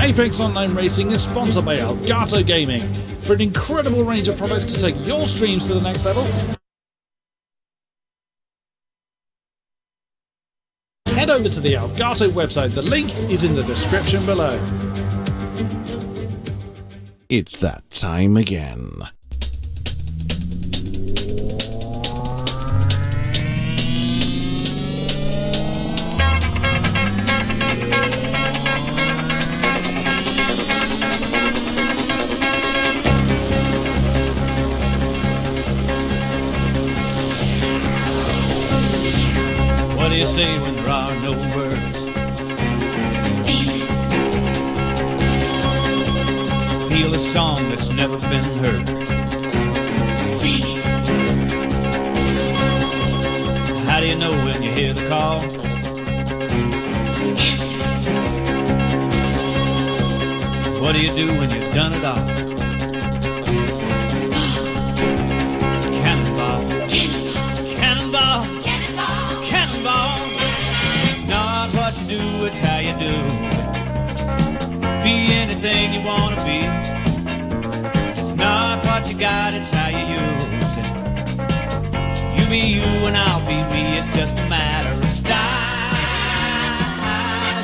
Apex Online Racing is sponsored by Elgato Gaming. For an incredible range of products to take your streams to the next level, head over to the Elgato website. The link is in the description below. It's that time again. What do you say when there are no words? Feel a song that's never been heard. How do you know when you hear the call? What do you do when you've done it all? Cannonball, cannonball, cannonball. It's not what you do, it's how you do. Be anything you want to be. It's not what you got, it's how you use it. You be you and I'll be me. It's just a matter of style.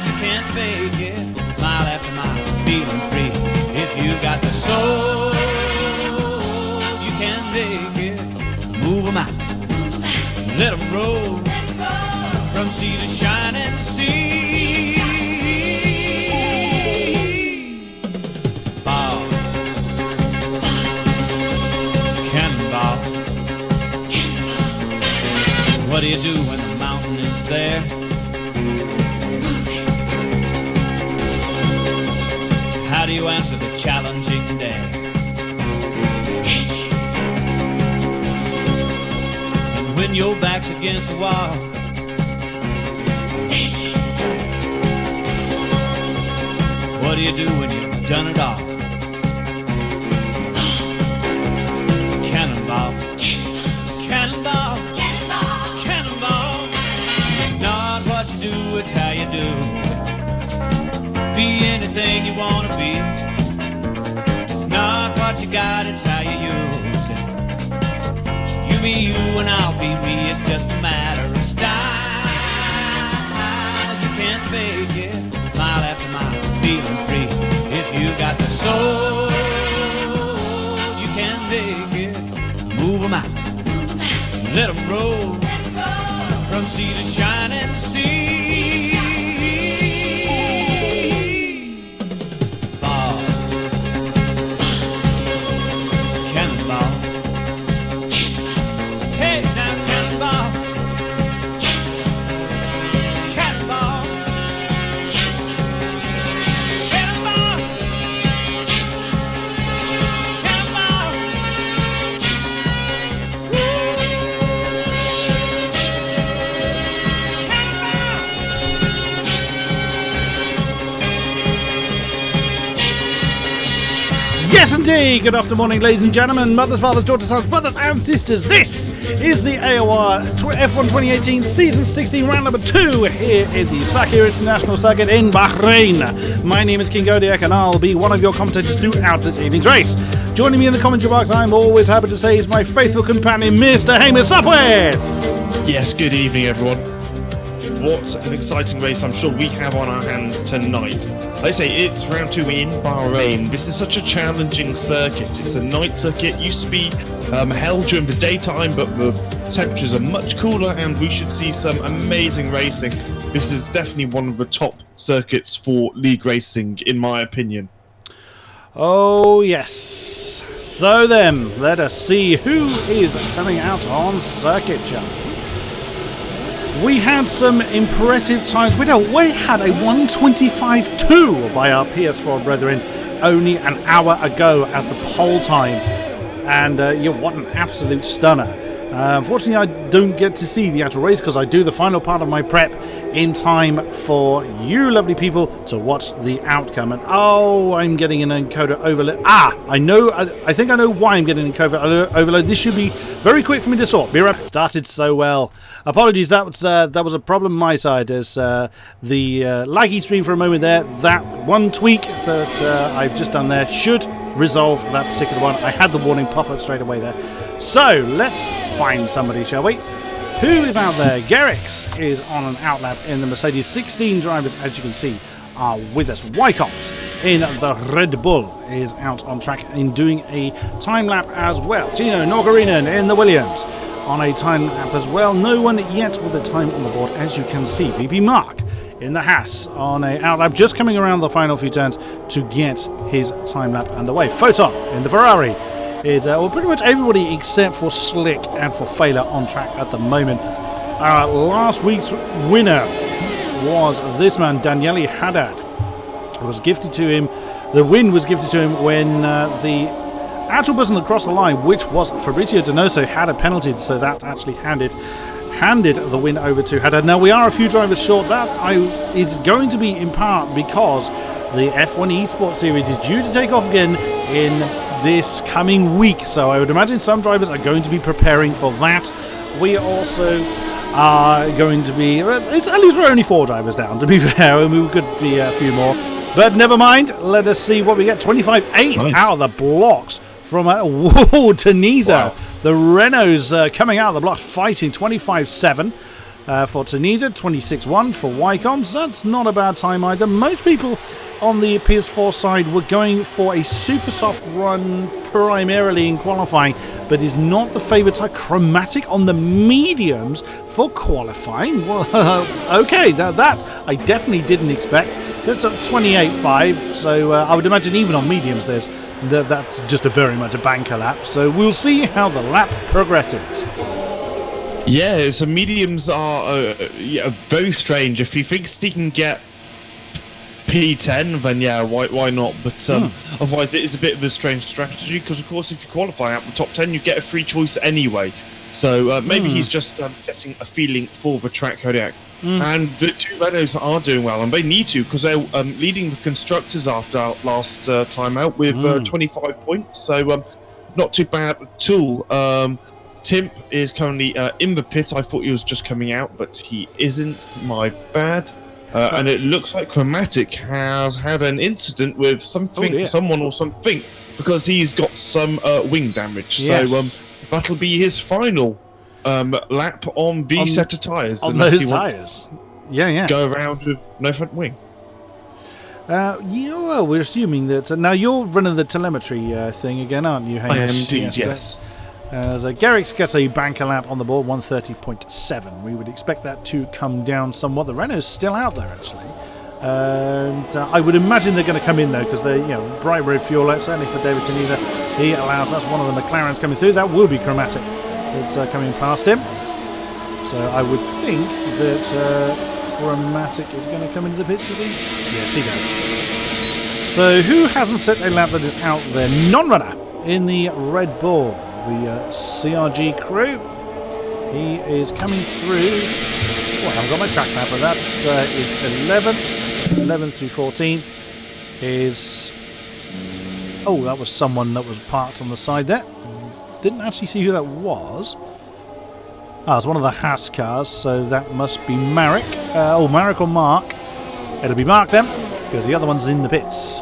You can't fake it. Mile after mile, feeling free. If you got the soul, you can make it. Move them out, let them roll. From sea to shining sea. Ball, cannonball. What do you do when the mountain is there? How do you answer the challenging day? And when your back's against the wall, what do you do when you've done it all? Cannonball, cannonball, cannonball. It's not what you do, it's how you do. Be anything you want to be. It's not what you got, it's how you use it. You be you and I'll be me. It's just a matter of style. You can't fake it. Mile after mile, feeling free. If you got the soul, you can make it. Move 'em out, let 'em roll. From sea to shining sea. Ball, cannonball. Hey, now cannonball. Cannonball. Cannonball. Cannonball. Yes, indeed. Good afternoon, ladies and gentlemen, mothers, fathers, daughters, sons, brothers, and sisters. This is the AOR F1 2018 Season 16 round number 2 here in the Sakhir International Circuit in Bahrain. My name is King-Kodiak, and I'll be one of your commentators throughout this evening's race. Joining me in the commentary box, I'm always happy to say, is my faithful companion, Mr. Hamish Sopwith. Yes, good evening, everyone. What an exciting race I'm sure we have on our hands tonight. Like I say, it's round 2 in Bahrain. This is such a challenging circuit. It's a night circuit. It used to be held during the daytime, but the temperatures are much cooler and we should see some amazing racing. This is definitely one of the top circuits for league racing, in my opinion. Oh, yes. So then, let us see who is coming out on circuit, shall we? We had some impressive times. We had a 1:25.2 by our PS4 brethren only an hour ago as the pole time. And what an absolute stunner. Unfortunately, I don't get to see the actual race because I do the final part of my prep in time for you lovely people to watch the outcome. And oh, I'm getting an encoder overload. I know. I think I know why I'm getting an encoder overload. This should be very quick for me to sort. Be right. Started so well. Apologies, that was a problem on my side. As the laggy stream for a moment there. That one tweak that I've just done there should resolve that particular one. I had the warning pop up straight away there. So let's find somebody, shall we? Who is out there? Garrix is on an outlap in the Mercedes. 16 drivers, as you can see, are with us. Wycombs in the Red Bull is out on track in doing a time lap as well. Tino Norgarinen in the Williams on a time lap as well. No one yet with a time on the board, as you can see. VP Mark in the Haas on a outlap, just coming around the final few turns to get his time lap underway. Photon in the Ferrari is pretty much everybody except for Slick and for Failer on track at the moment. Last week's winner was this man, Daniele Haddad. It was gifted to him. The win was gifted to him when the actual person that crossed the line, which was Fabrizio Donoso, had a penalty, so that actually handed the win over to Haddad. Now we are a few drivers short. It's going to be in part because the F1 Esports Series is due to take off again in this coming week, so I would imagine some drivers are going to be preparing for that. We also are going to be, at least we're only 4 drivers down, to be fair, and we could be a few more, but never mind. Let us see what we get. 25-8 out of the blocks from Tunisia. Wow. The Renaults coming out of the blocks fighting. 25-7 for Tunisia, 26-1 for Wycombs. That's not a bad time either. Most people on the PS4 side were going for a super soft run primarily in qualifying, but is not the favourite type. Chromatic on the mediums for qualifying. Well, okay, that I definitely didn't expect. It's at 28.5, so I would imagine even on mediums that's just very much a banker lap. So we'll see how the lap progresses. Yeah, so mediums are very strange. If he thinks he can get P10, then yeah, why not? But otherwise, it is a bit of a strange strategy because, of course, if you qualify out the top 10, you get a free choice anyway. So maybe he's just getting a feeling for the track, Kodiak. And the 2 Renaults are doing well, and they need to because they're leading the constructors after our last time out with 25 points. So not too bad at all. Tim is currently in the pit. I thought he was just coming out, but he isn't. My bad. And it looks like Chromatic has had an incident with someone or something, because he's got some wing damage. Yes. So that'll be his final lap on the set of tyres. On those tyres. Yeah. Go around with no front wing. Well, we're assuming that... now, you're running the telemetry thing again, aren't you, Hamish? I am indeed, yes. As Garrix gets a banker lap on the board, 130.7. We would expect that to come down somewhat. The Renault's still out there, actually. And I would imagine they're going to come in, though, because they're, bright red fuel, certainly for David Tunisia. He allows, that's one of the McLarens coming through. That will be Chromatic. It's coming past him. So I would think that Chromatic is going to come into the pits, does he? Yes, he does. So who hasn't set a lap that is out there? Non-runner in the Red Bull. The CRG crew. He is coming through. Oh, I haven't got my track map, but that is 11. So 11 through 14 is... Oh, that was someone that was parked on the side there. Didn't actually see who that was. It's one of the Haas cars, so that must be Marek. Marek or Mark. It'll be Mark then, because the other one's in the pits.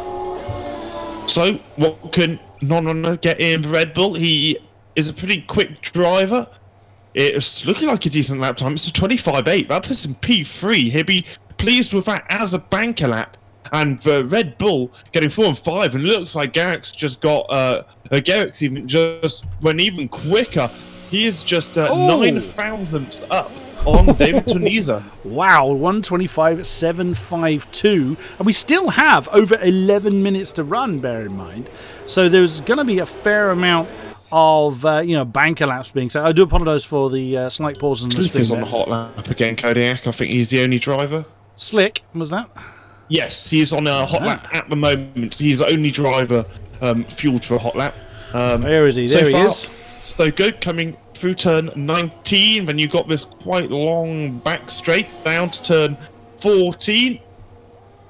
So, what can Non-Runner get in for Red Bull? He is a pretty quick driver. It's looking like a decent lap time. It's a 25.8. That puts him P3. He'll be pleased with that as a banker lap. And for Red Bull getting 4 and 5, and it looks like Garrix just got Garrix even just went even quicker. He is just 9 thousandths up on David Tunisia. Wow, 125.752, and we still have over 11 minutes to run. Bear in mind, so there's going to be a fair amount of banker laps being set. I do apologise for the slight pause in the Slick is on the hot lap again, Kodiak. I think he's the only driver. Slick, was that? Yes, he's on a hot lap at the moment. He's the only driver fueled for a hot lap. Where is he? There he is. So good, coming through turn 19. Then you got this quite long back straight down to turn 14.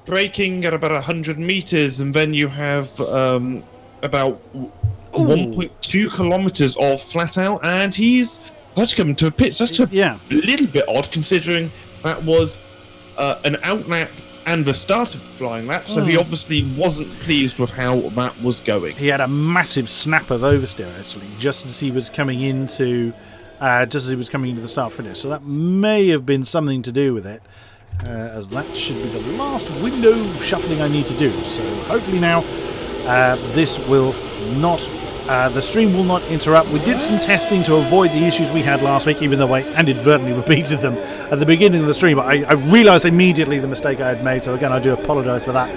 Braking at about 100 meters, and then you have about 1.2 kilometers of flat out, and he's about to come into a pit. So that's a little bit odd, considering that was an out lap and the start of the flying lap, so he obviously wasn't pleased with how that was going. He had a massive snap of oversteer, actually, just as he was coming into the start finish. So that may have been something to do with it, as that should be the last window of shuffling I need to do. So hopefully now this will not. The stream will not interrupt. We did some testing to avoid the issues we had last week, even though I inadvertently repeated them at the beginning of the stream. But I realised immediately the mistake I had made, so again I do apologise for that.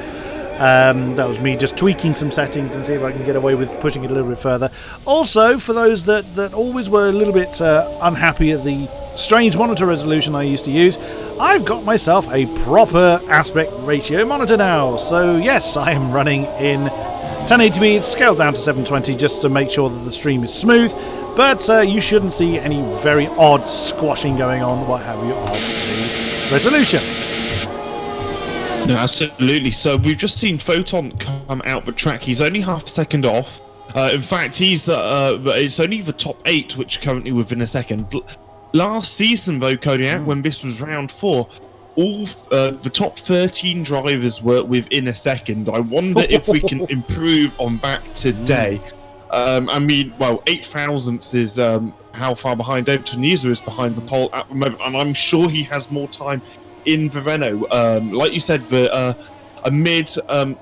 That was me just tweaking some settings and see if I can get away with pushing it a little bit further. Also, for those that always were a little bit unhappy at the strange monitor resolution I used to use, I've got myself a proper aspect ratio monitor now. So yes, I am running in 1080p, it's scaled down to 720 just to make sure that the stream is smooth, but you shouldn't see any very odd squashing going on, what have you, of the resolution. No, absolutely. So we've just seen Photon come out the track. He's only half a second off. In fact, he's it's only the top 8, which currently within a second. Last season, though, Kodiak, when this was round 4, all the top 13 drivers were within a second. I wonder if we can improve on that today. I mean, well, 8 thousandths is how far behind David Tunisia is behind the pole at the moment, and I'm sure he has more time in the Renault. Like you said, a mid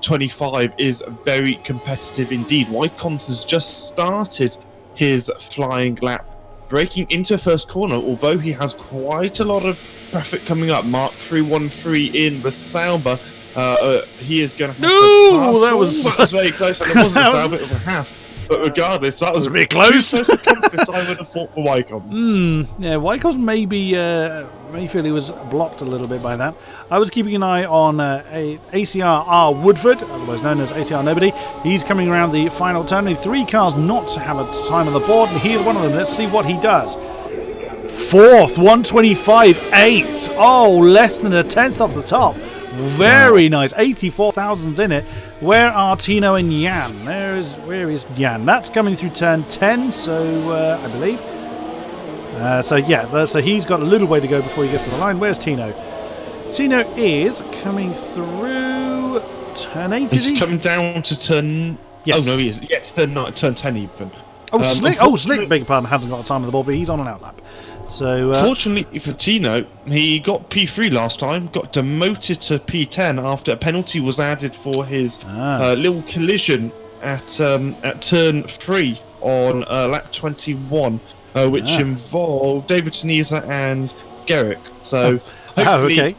25 is very competitive indeed. Wycombe has just started his flying lap, breaking into first corner, although he has quite a lot of traffic coming up. Mark 313 in the Sauber. He is going to have to pass. That was very close, and it wasn't a Sauber, it was a Haas. But regardless, that was a bit close. I would have thought for Wycombe. Yeah, Wycombe may feel he was blocked a little bit by that. I was keeping an eye on ACR R Woodford, otherwise known as ACR Nobody. He's coming around the final turn. Only 3 cars not to have a time on the board, and here's one of them. Let's see what he does. 4th, 125.8. Oh, less than a tenth off the top. Very nice. 84,000's in it. Where are Tino and Jan? Where is Jan? That's coming through turn 10, so I believe. So he's got a little way to go before he gets to the line. Where's Tino? Tino is coming through turn 8. He's coming down to turn. Yes. Oh no, he is. Yeah, turn 10 even. Slick, beg your pardon, hasn't got a time on the ball, but he's on an outlap. So, fortunately for Tino, he got P3 last time, got demoted to P10 after a penalty was added for his little collision at turn 3 on lap 21, which involved David Tunisia and Garrick. So hopefully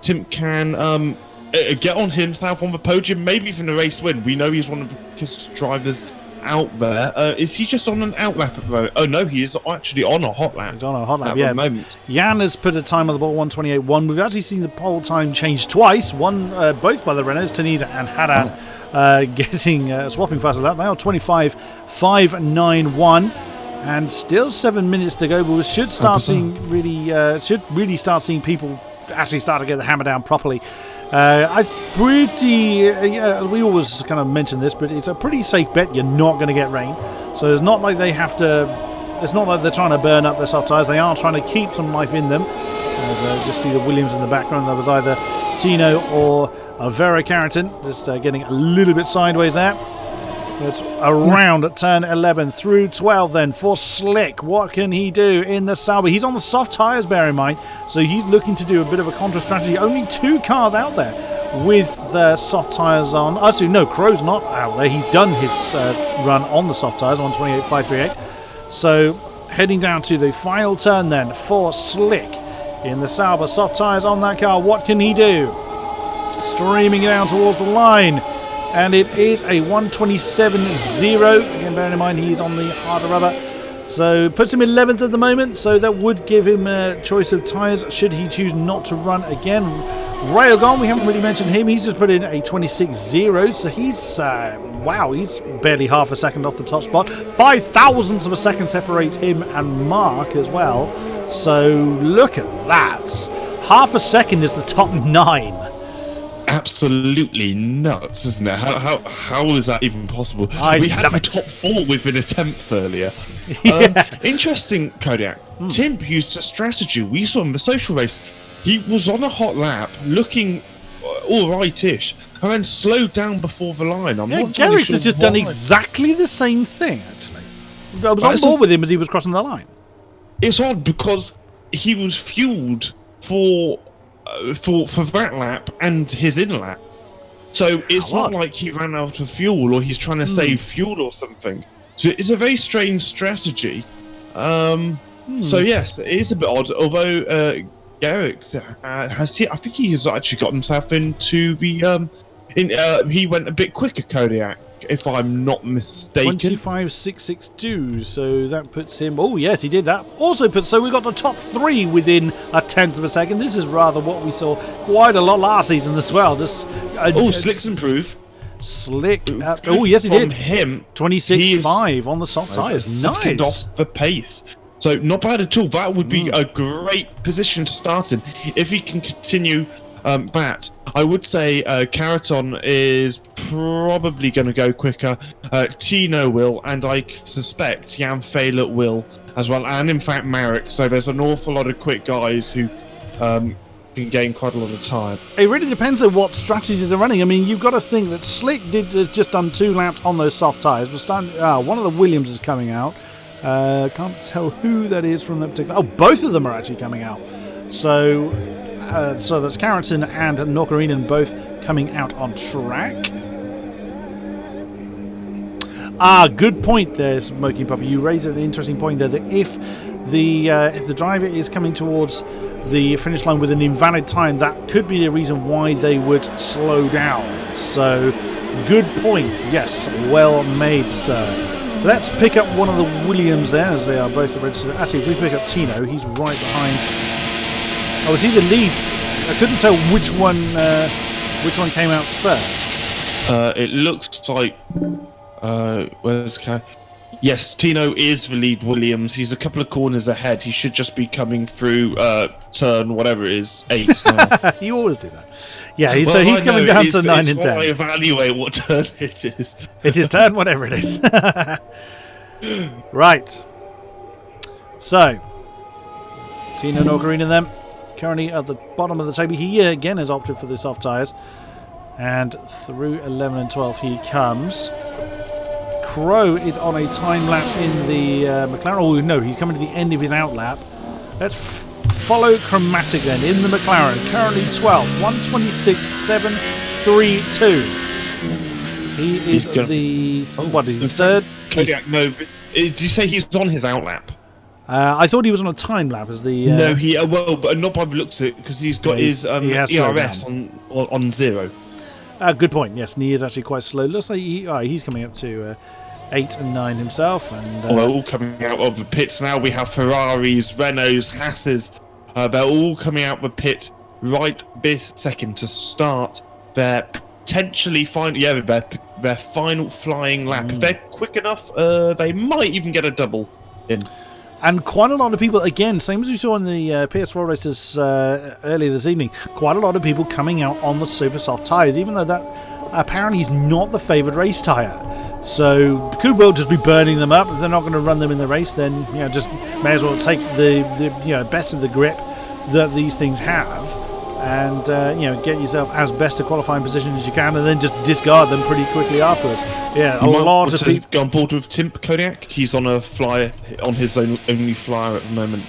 Tim can get on himself on the podium, maybe even a race win. We know he's one of the quickest drivers out there. Is he just on an out lap at the moment? Oh no, he is actually on a hot lap. He's on a hot lap, at the moment. Jan has put a time on the ball, 128.1. We've actually seen the pole time change twice. Both by the Renaults, Tunisia and Haddad, swapping faster lap. Now 25.591, and still 7 minutes to go. But we should start seeing really start seeing people actually start to get the hammer down properly. We always kind of mention this, but it's a pretty safe bet you're not going to get rain. So it's not like they have to. It's not like they're trying to burn up their soft tyres. They are trying to keep some life in them. As just see the Williams in the background. That was either Tino or Vera Carrington, just getting a little bit sideways there. It's around at turn 11 through 12 then for Slick. What can he do in the Sauber? He's on the soft tyres, bear in mind, so he's looking to do a bit of a contra strategy. Only 2 cars out there with soft tyres on. Actually, no, Crow's not out there. He's done his run on the soft tyres on 28.538. So heading down to the final turn then for Slick in the Sauber. Soft tyres on that car. What can he do? Streaming down towards the line. And it is a 127.0. Again, bearing in mind he's on the harder rubber. So puts him 11th at the moment. So that would give him a choice of tyres should he choose not to run again. Railgun, we haven't really mentioned him. He's just put in a 26.0, so he's, wow, he's barely half a second off the top spot. 5 thousandths of a second separates him and Mark as well. So look at that. Half a second is the top 9. Absolutely nuts, isn't it? How is that even possible? We had the top 4 within a 10th earlier. Interesting, Kodiak. Timp used a strategy. We saw him in the social race. He was on a hot lap, looking all right-ish, and then slowed down before the line. Garrick's has just done exactly the same thing, actually. I was on board with him as he was crossing the line. It's odd because he was fueled for that lap and his in lap. So it's not like he ran out of fuel or he's trying to save fuel or something. So it's a very strange strategy. So yes, it is a bit odd. Although Garrick I think he has actually got himself into the he went a bit quicker, Kodiak, if I'm not mistaken. 25.662, so that puts him... Oh, yes, he did that. Also puts... So we got the top 3 within a 10th of a second. This is rather what we saw quite a lot last season as well. Just Slick's improved. Slick. Oh, yes, he did. Him, 26.5 on the soft tyres. Second Nice. off the pace. So not bad at all. That would be a great position to start in if he can continue that. I would say Caraton is probably going to go quicker. Tino will, and I suspect Jan Failer will as well, and in fact Marek. So there's an awful lot of quick guys who can gain quite a lot of time. It really depends on what strategies they're running. I mean, you've got to think that Slick has just done 2 laps on those soft tyres. We're starting. One of the Williams is coming out. Can't tell who that is from that particular... Oh, both of them are actually coming out. So that's Carrington and Norkarinen both coming out on track. Good point there, Smoking Puppy. You raise an interesting point there, that if the driver is coming towards the finish line with an invalid time, that could be the reason why they would slow down. So, good point. Yes, well made, sir. Let's pick up one of the Williams there, as they are both registered. Actually, if we pick up Tino, he's right behind. Oh, is he the lead? I couldn't tell which one came out first. It looks like where's Cal? Yes, Tino is the lead Williams. He's a couple of corners ahead. He should just be coming through turn whatever it is, 8 now. You always do that. Yeah, he's coming down to 9 and 10. I evaluate what turn it is. It is turn whatever it is. Right. So, Tino Norkarinen then, currently at the bottom of the table. He again has opted for the soft tyres. And through 11 and 12 he comes. Crow is on a time lap in the McLaren. Oh no, he's coming to the end of his out lap. Let's follow Chromatic then in the McLaren. Currently 12th, 126.732. He is the third? Kodiak, no. Did you say he's on his out lap? I thought he was on a time lap as the. No, but not by the looks of it, because he's got his ERS on 0. Good point. Yes, and he is actually quite slow. Looks like he's coming up to 8 and 9 himself. And they're all coming out of the pits now. We have Ferraris, Renaults, Hasses. They're all coming out of the pit right this second to start their potentially their final flying lap. If they're quick enough, they might even get a double in. And quite a lot of people, again, same as we saw in the PS4 races earlier this evening, quite a lot of people coming out on the super soft tyres, even though that apparently is not the favoured race tyre. So could well just be burning them up. If they're not going to run them in the race, then just may as well take the best of the grip that these things have, and get yourself as best a qualifying position as you can, and then just discard them pretty quickly afterwards. Yeah, a lot of people go on board with Timp Kodiak. He's on a flyer, on his only flyer at the moment.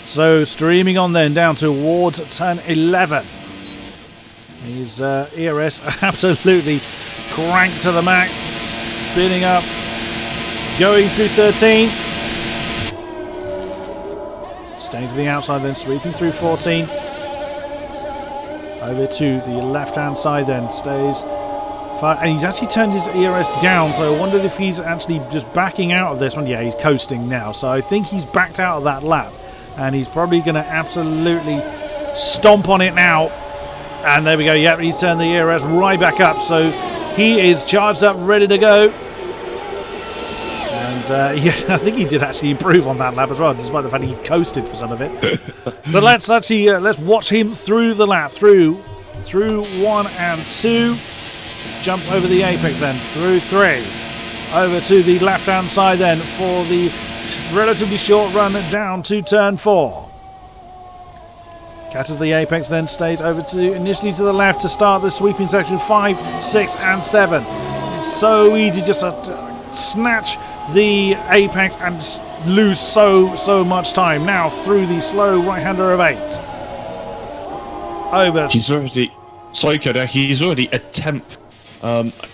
So streaming on then down towards turn 11. His ERS absolutely cranked to the max, spinning up, going through 13. Staying to the outside then, sweeping through 14. Over to the left-hand side then, stays. And he's actually turned his ERS down, so I wondered if he's actually just backing out of this one. Yeah, he's coasting now, so I think he's backed out of that lap. And he's probably going to absolutely stomp on it now. And there we go. Yep, he's turned the ERS right back up. So he is charged up, ready to go. And yeah, I think he did actually improve on that lap as well, despite the fact he coasted for some of it. So let's actually let's watch him through the lap, through 1 and 2. Jumps over the apex then, through 3. Over to the left-hand side then for the relatively short run down to turn 4. Catches the apex, then stays over to initially to the left to start the sweeping section 5, 6 and 7. It's so easy just to snatch the apex and just lose so much time. Now through the slow right-hander of 8. Over. He's already... Sorry, Kodak, he's already a 10th.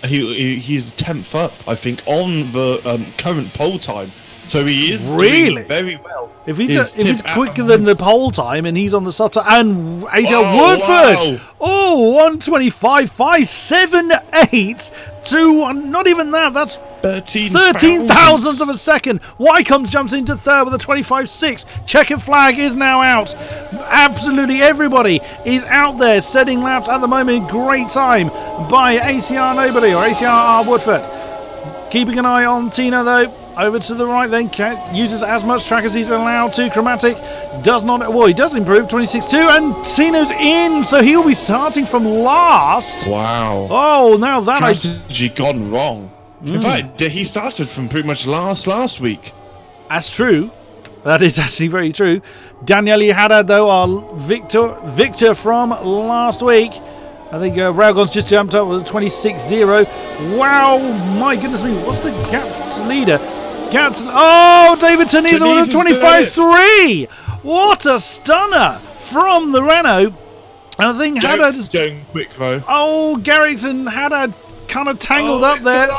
He's 10th up, I think, on the current pole time. So he is doing very well. If he's quicker than the pole time and he's on the soft time, and AOR Woodford, wow. 125.578 to not even that. That's 13 thousandths of a second. Wycombs jumps into third with a 25.6. Checkered flag is now out. Absolutely everybody is out there setting laps at the moment. Great time by ACR Nobody or ACR Woodford. Keeping an eye on Tino though. Over to the right then, uses as much track as he's allowed to. Chromatic does not, well, he does improve, 26.2, and Tino's in, so he'll be starting from last. Wow. Oh, now that strategy gone wrong. In fact, he started from pretty much last week. That's true. That is actually very true. Daniele Haddad, though, our victor from last week. I think Railgun's just jumped up with a 26.0. Wow, my goodness me, what's the gap to leader? David Teniza with a 25.3. What a stunner from the Renault. And I think Haddad's going quick though. Oh, Garrix and Haddad kind of tangled up there.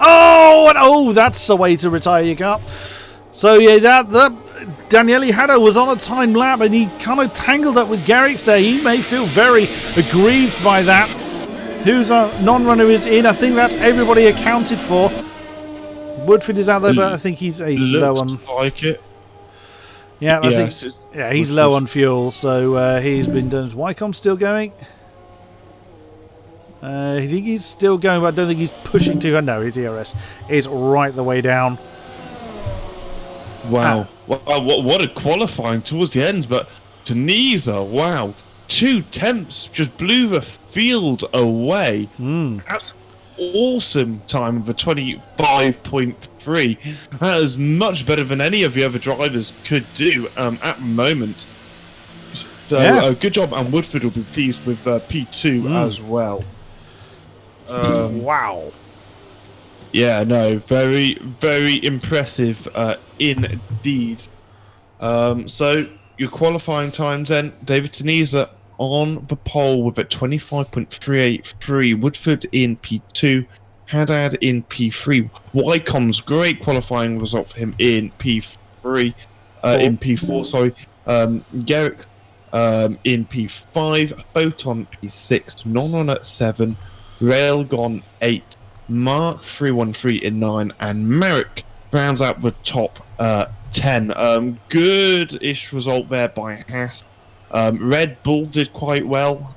Oh, that's a way to retire your car. So yeah, that Daniele Haddad was on a time lap and he kind of tangled up with Garrix there. He may feel very aggrieved by that. Who's a non-runner is in. I think that's everybody accounted for. Woodford is out there, but I think he's low on. Like it. Yeah, I think. Yeah, he's low on fuel, so he's been done. Is Wycombe still going? I think he's still going, but I don't think he's pushing too hard. No, his ERS is right the way down. Wow. What a qualifying towards the end, but Teniza, wow. 2 tenths just blew the field away. That's awesome time of a 25.3. That is much better than any of the other drivers could do at the moment. So good job, and Woodford will be pleased with P2 as well. Wow. Yeah, no, very, very impressive indeed. So your qualifying times then, David Teniza on the pole with a 25.383, Woodford in P2, Haddad in P3, Wycomb's great qualifying result for him in P3, in P4, sorry, Garrick in P5, Photon P6, Non-On at 7, Railgun 8, Mark 313 in 9, and Merrick rounds out the top 10. Good-ish result there by Haas. Red Bull did quite well.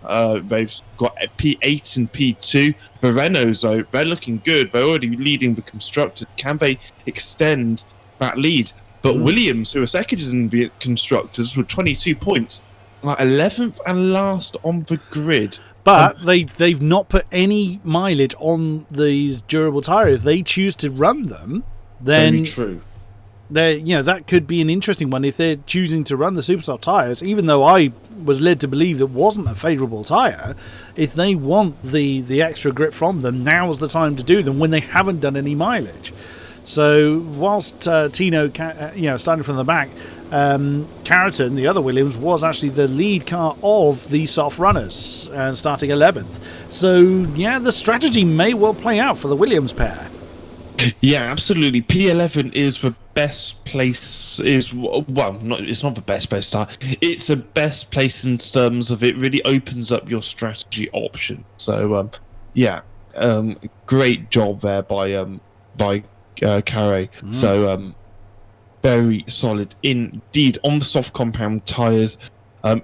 They've got P8 and P2. The Renaults, though, they're looking good. They're already leading the constructors. Can they extend that lead? But Williams, who are second in the constructors with 22 points, are 11th and last on the grid. But they've not put any mileage on these durable tyres. If they choose to run them, then very true. That could be an interesting one if they're choosing to run the Supersoft tyres, even though I was led to believe it wasn't a favourable tyre. If they want the extra grip from them, now's the time to do them when they haven't done any mileage. So whilst Tino, starting from the back, Carrington, the other Williams, was actually the lead car of the soft runners, starting 11th. So yeah, the strategy may well play out for the Williams pair. Yeah, absolutely. P11 is the best place. It's not the best place to start. It's the best place in terms of it really opens up your strategy option. So great job there by Carre. So very solid indeed on the soft compound tyres.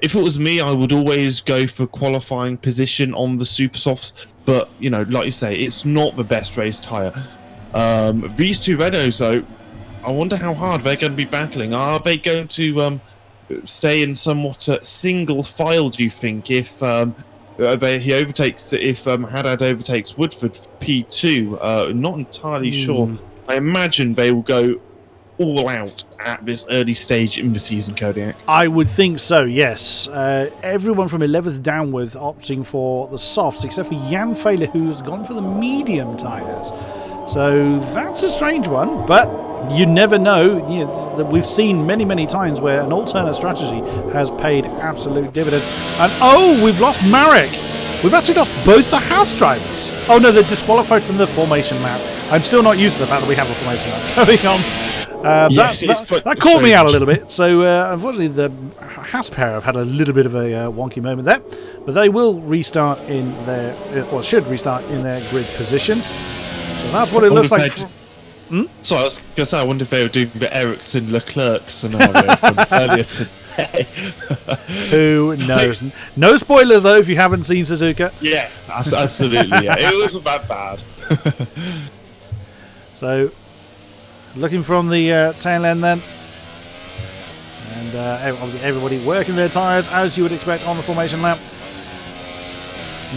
If it was me, I would always go for qualifying position on the super softs. But, you know, like you say, it's not the best race tyre. These two Renaults, though, I wonder how hard they're going to be battling. Are they going to stay in somewhat single file, do you think, if he overtakes, if Haddad overtakes Woodford P2? Not entirely sure. I imagine they will go all out at this early stage in the season, Kodiak. I would think so, yes. Everyone from 11th downwards opting for the softs, except for Jan Fehler, who's gone for the medium tyres. So that's a strange one, but you never know. You know, that we've seen many, many times where an alternate strategy has paid absolute dividends. And oh, we've lost Marek. We've actually lost both the house drivers. Oh no, they're disqualified from the formation map. I'm still not used to the fact that we have a formation map going on. That caught me out a little bit. So unfortunately, the Haas pair have had a little bit of a wonky moment there, but they will restart in their, or should restart in their grid positions. So that's what it looks like. So I was going to say, I wonder if they were doing the Ericsson Leclerc scenario from earlier today. Who knows? No spoilers though if you haven't seen Suzuka. Yeah, absolutely. Yeah, it wasn't that bad. So. Looking from the tail end then. And obviously everybody working their tyres as you would expect on the formation lap.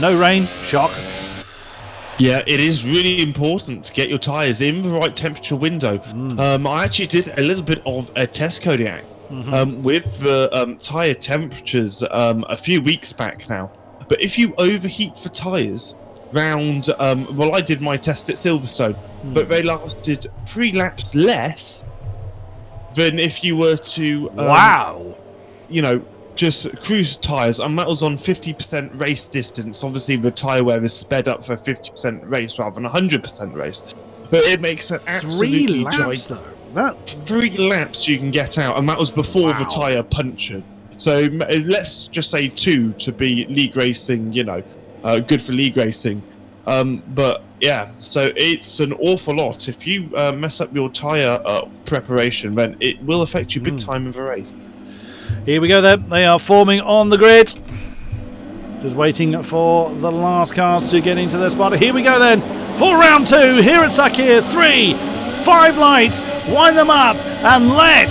No rain. Shock. Yeah, it is really important to get your tyres in the right temperature window. I actually did a little bit of a test Kodiak with the tyre temperatures a few weeks back now. But if you overheat the tyres round, well, I did my test at Silverstone, but they lasted 3 laps less than if you were to you know, just cruise tyres, and that was on 50% race distance. Obviously the tyre wear is sped up for 50% race rather than 100% race, but it makes an absolutely 3 laps though. That 3 laps you can get out, and that was before the tyre punctured. So let's just say 2 to be league racing, you know, good for league racing. But yeah, so it's an awful lot. If you mess up your tyre preparation, then it will affect you big time in the race. Here we go then. They are forming on the grid. Just waiting for the last cars to get into their spot. Here we go then for round 2 here at Sakhir. 3, 5 lights. Wind them up and let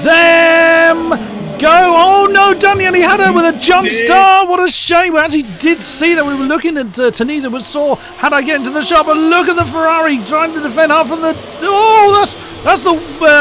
them go. Oh no, Daniel, he had her with a jump start. What a shame. We actually did see that. We were looking at Tunisia. We saw had I get into the shot, but look at the Ferrari trying to defend her from the. Oh, that's the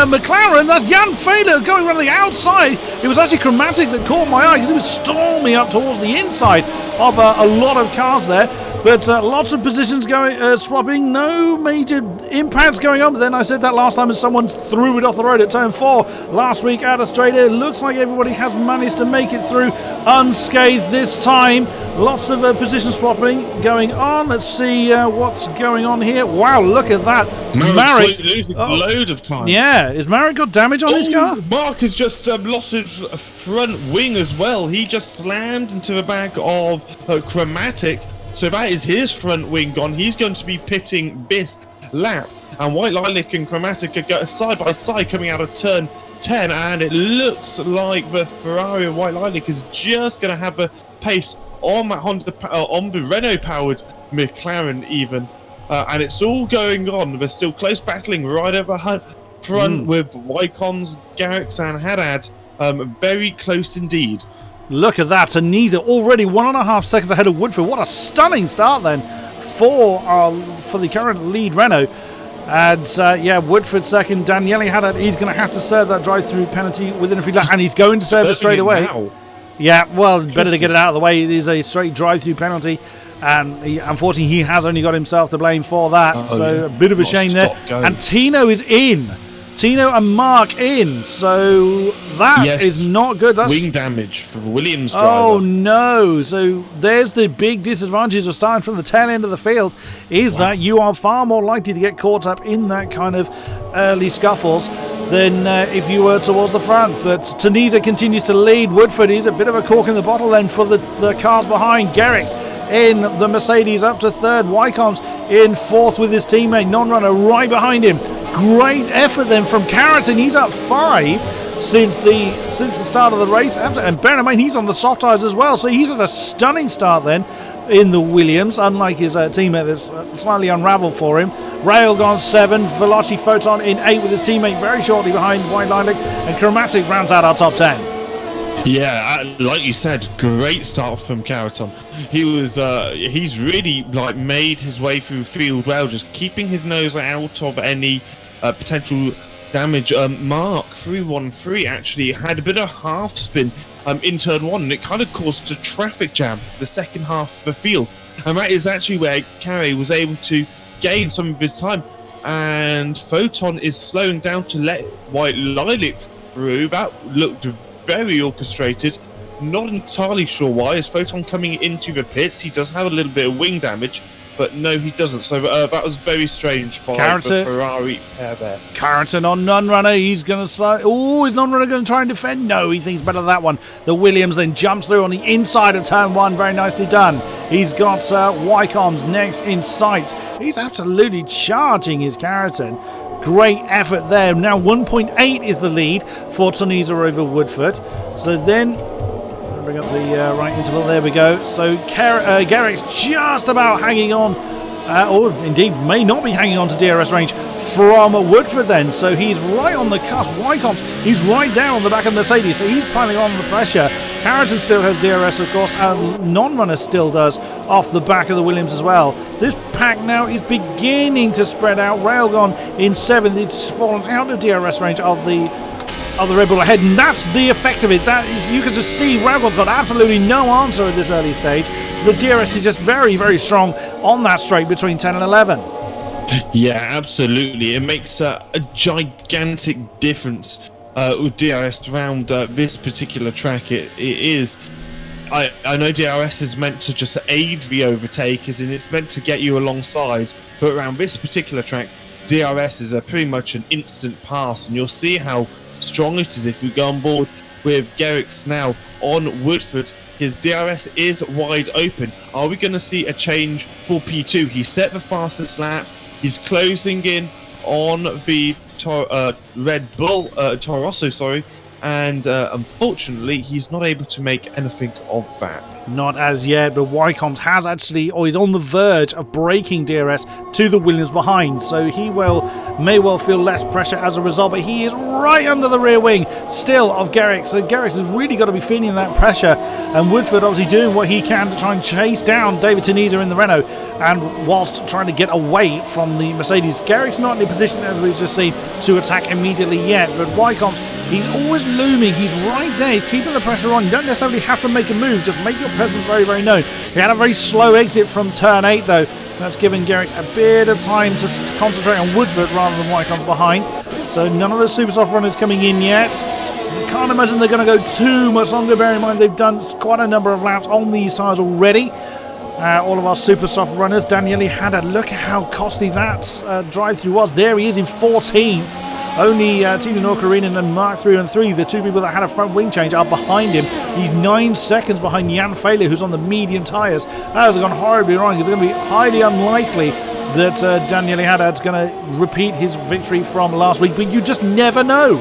McLaren. That's Jan Fehler going around the outside. It was actually Chromatic that caught my eye because it was storming up towards the inside of a lot of cars there. But lots of positions going, swapping, no major impacts going on. But then I said that last time as someone threw it off the road at turn 4 last week out of straight air. Looks like everybody has managed to make it through unscathed this time. Lots of position swapping going on. Let's see what's going on here. Wow, look at that. Marek losing a load of time. Yeah, is Marek got damage on his car? Mark has just lost his front wing as well. He just slammed into the back of Chromatic. So that is his front wing gone. He's going to be pitting this lap. And White Lilac and Chromatic are side by side coming out of turn 10. And it looks like the Ferrari and White Lilac is just going to have a pace on that on the Renault-powered McLaren even. And it's all going on. They're still close battling right over front with Wycombs, Garrix and Haddad. Very close indeed. Look at that. Tunisia already 1.5 seconds ahead of Woodford. What a stunning start then for the current lead Renault. And yeah, Woodford second. Daniele Haddad, he's going to have to serve that drive-through penalty within a few laps. And he's going to serve it straight away. Now. Yeah, well, better to get it out of the way. It is a straight drive-through penalty. And unfortunately, he has only got himself to blame for that. A bit of a shame there. And Tino is in. Tino and Mark in, so that is not good. That's wing damage for the Williams driver. Oh no, so there's the big disadvantage of starting from the tail end of the field, is that you are far more likely to get caught up in that kind of early scuffles than if you were towards the front. But Tunisia continues to lead. Woodford is a bit of a cork in the bottle then for the cars behind. Garrix in the Mercedes up to third. Wycombs in fourth with his teammate Non-Runner right behind him. Great effort then from Carrington. He's up 5. since the start of the race. And bear in mind, he's on the soft tyres as well, so he's had a stunning start then in the Williams, unlike his teammate that's slightly unravelled for him. Railgun 7, Veloci Photon in 8 with his teammate very shortly behind White Lilac, and Chromatic rounds out our top 10. Yeah, like you said, great start from Caraton. He's really made his way through the field well, just keeping his nose out of any potential damage. Mark 313 actually had a bit of half spin in turn 1, and it kind of caused a traffic jam for the second half of the field. And that is actually where Carey was able to gain some of his time. And Photon is slowing down to let White Lilac through. That looked very orchestrated. Not entirely sure why. Is Photon coming into the pits? He does have a little bit of wing damage, but no, he doesn't. So that was very strange by the Ferrari pair there. Carrington on non-runner. He's going to say, oh, is non-runner going to try and defend? No, he thinks better of that one. The Williams then jumps through on the inside of turn 1. Very nicely done. He's got Wycombs next in sight. He's absolutely charging his Carrington. Great effort there. Now 1.8 is the lead for Tunisia over Woodford. So then, bring up the right interval. There we go. So Garrick's just about hanging on, or indeed may not be hanging on to DRS range from Woodford then. So he's right on the cusp. Wycombs, he's right there on the back of Mercedes. So he's piling on the pressure. Carrington still has DRS, of course, and non-runner still does off the back of the Williams as well. This pack now is beginning to spread out. Railgun in 7th. It's fallen out of DRS range of the Red Bull ahead, and that's the effect of it. That is, you can just see Railgun's got absolutely no answer at this early stage. The DRS is just very, very strong on that straight between 10 and 11. Yeah, absolutely. It makes a gigantic difference with DRS around this particular track. It is. I know DRS is meant to just aid the overtakers, and it's meant to get you alongside, but around this particular track, DRS is pretty much an instant pass, and you'll see how strong it is if we go on board with Garrick's now on Woodford. His DRS is wide open. Are we going to see a change for P2? He set the fastest lap. He's closing in on the Red Bull, Toro Rosso, sorry, and unfortunately he's not able to make anything of that. Not as yet, but Wycombs has actually, or is on the verge of breaking DRS to the Williams behind, so he may well feel less pressure as a result, but he is right under the rear wing still of Garrick, so Garrick has really got to be feeling that pressure, and Woodford obviously doing what he can to try and chase down David Tunisia in the Renault, and whilst trying to get away from the Mercedes. Garrick's not in a position, as we've just seen, to attack immediately yet, but Wycombs, he's always looming, he's right there, keeping the pressure on. You don't necessarily have to make a move, just make your presence very, very known. He had a very slow exit from turn 8 though. That's given Garrick a bit of time to concentrate on Woodford rather than Wycombs behind. So none of the super soft runners coming in yet. I can't imagine they're going to go too much longer. Bear in mind they've done quite a number of laps on these tyres already. All of our super soft runners. Daniele had a look at how costly that drive-through was. There he is in 14th. Only Tino Norkarinen and Mark 313, the two people that had a front wing change, are behind him. He's 9 seconds behind Jan Failey, who's on the medium tyres. That has gone horribly wrong. It's going to be highly unlikely that Daniele Haddad's going to repeat his victory from last week, but you just never know.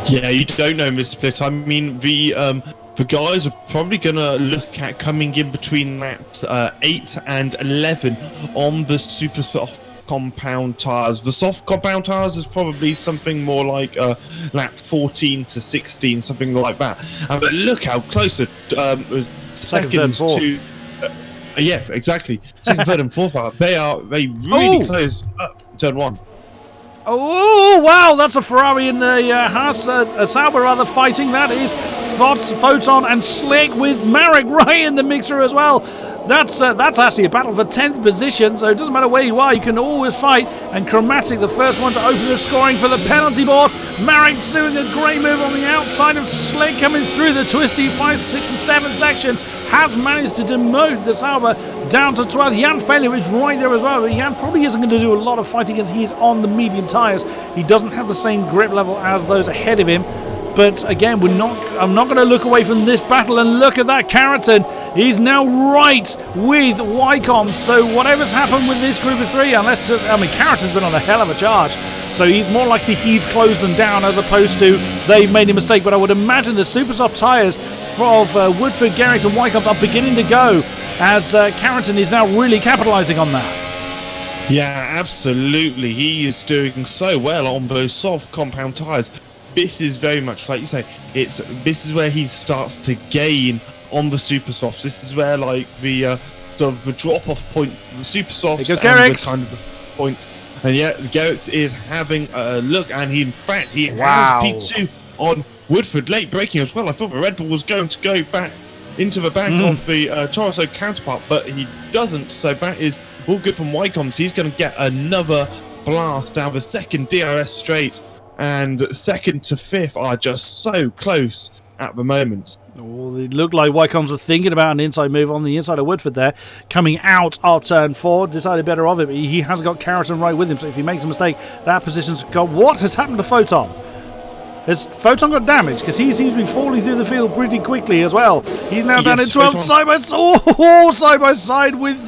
Yeah, you don't know, Mr. Split. I mean, the guys are probably going to look at coming in between laps 8 and 11 on the super soft compound tyres. The soft compound tyres is probably something more like lap 14 to 16, something like that. But look how close second to yeah, exactly. Second, third, and fourth are. They really close up turn 1. Oh wow, that's a Ferrari in the Haas, Sauber rather fighting. That is Photon and Slick with Marek right in the mixer as well. That's actually a battle for 10th position, so it doesn't matter where you are, you can always fight. And Chromatic, the first one to open the scoring for the penalty board. Marek's doing a great move on the outside of Slick, coming through the twisty 5, 6 and 7 section. Has managed to demote the Sauber down to 12th. Jan Failey is right there as well, but Jan probably isn't going to do a lot of fighting as he's on the medium tyres. He doesn't have the same grip level as those ahead of him. But again, I'm not going to look away from this battle, and look at that. Carrington is now right with Wycombe. So whatever's happened with this group of 3, Carrington's been on a hell of a charge. So he's more likely he's closed them down as opposed to they've made a mistake. But I would imagine the super soft tyres of Woodford, Garrix and Wycombes are beginning to go as Carrington is now really capitalising on that. Yeah, absolutely. He is doing so well on those soft compound tyres. This is very much like you say. This is where he starts to gain on the super softs. This is where like the sort of the drop off point for the super softs Here goes and Garrix. the kind of the point. And yeah, Garrix is having a look, and he in fact he Wow. has P2 on Woodford, late braking as well. I thought the Red Bull was going to go back into the back of the Torosso counterpart, but he doesn't. So that is all good from Wycombes. He's going to get another blast down the second DRS straight, and second to fifth are just so close at the moment. Well, it looked like Wycombes were thinking about an inside move on the inside of Woodford there, coming out of turn 4, decided better of it, but he has got Carrington right with him, so if he makes a mistake, that position's got... What has happened to Photon? Has Photon got damaged? Because he seems to be falling through the field pretty quickly as well. He's now down in 12th, side by side with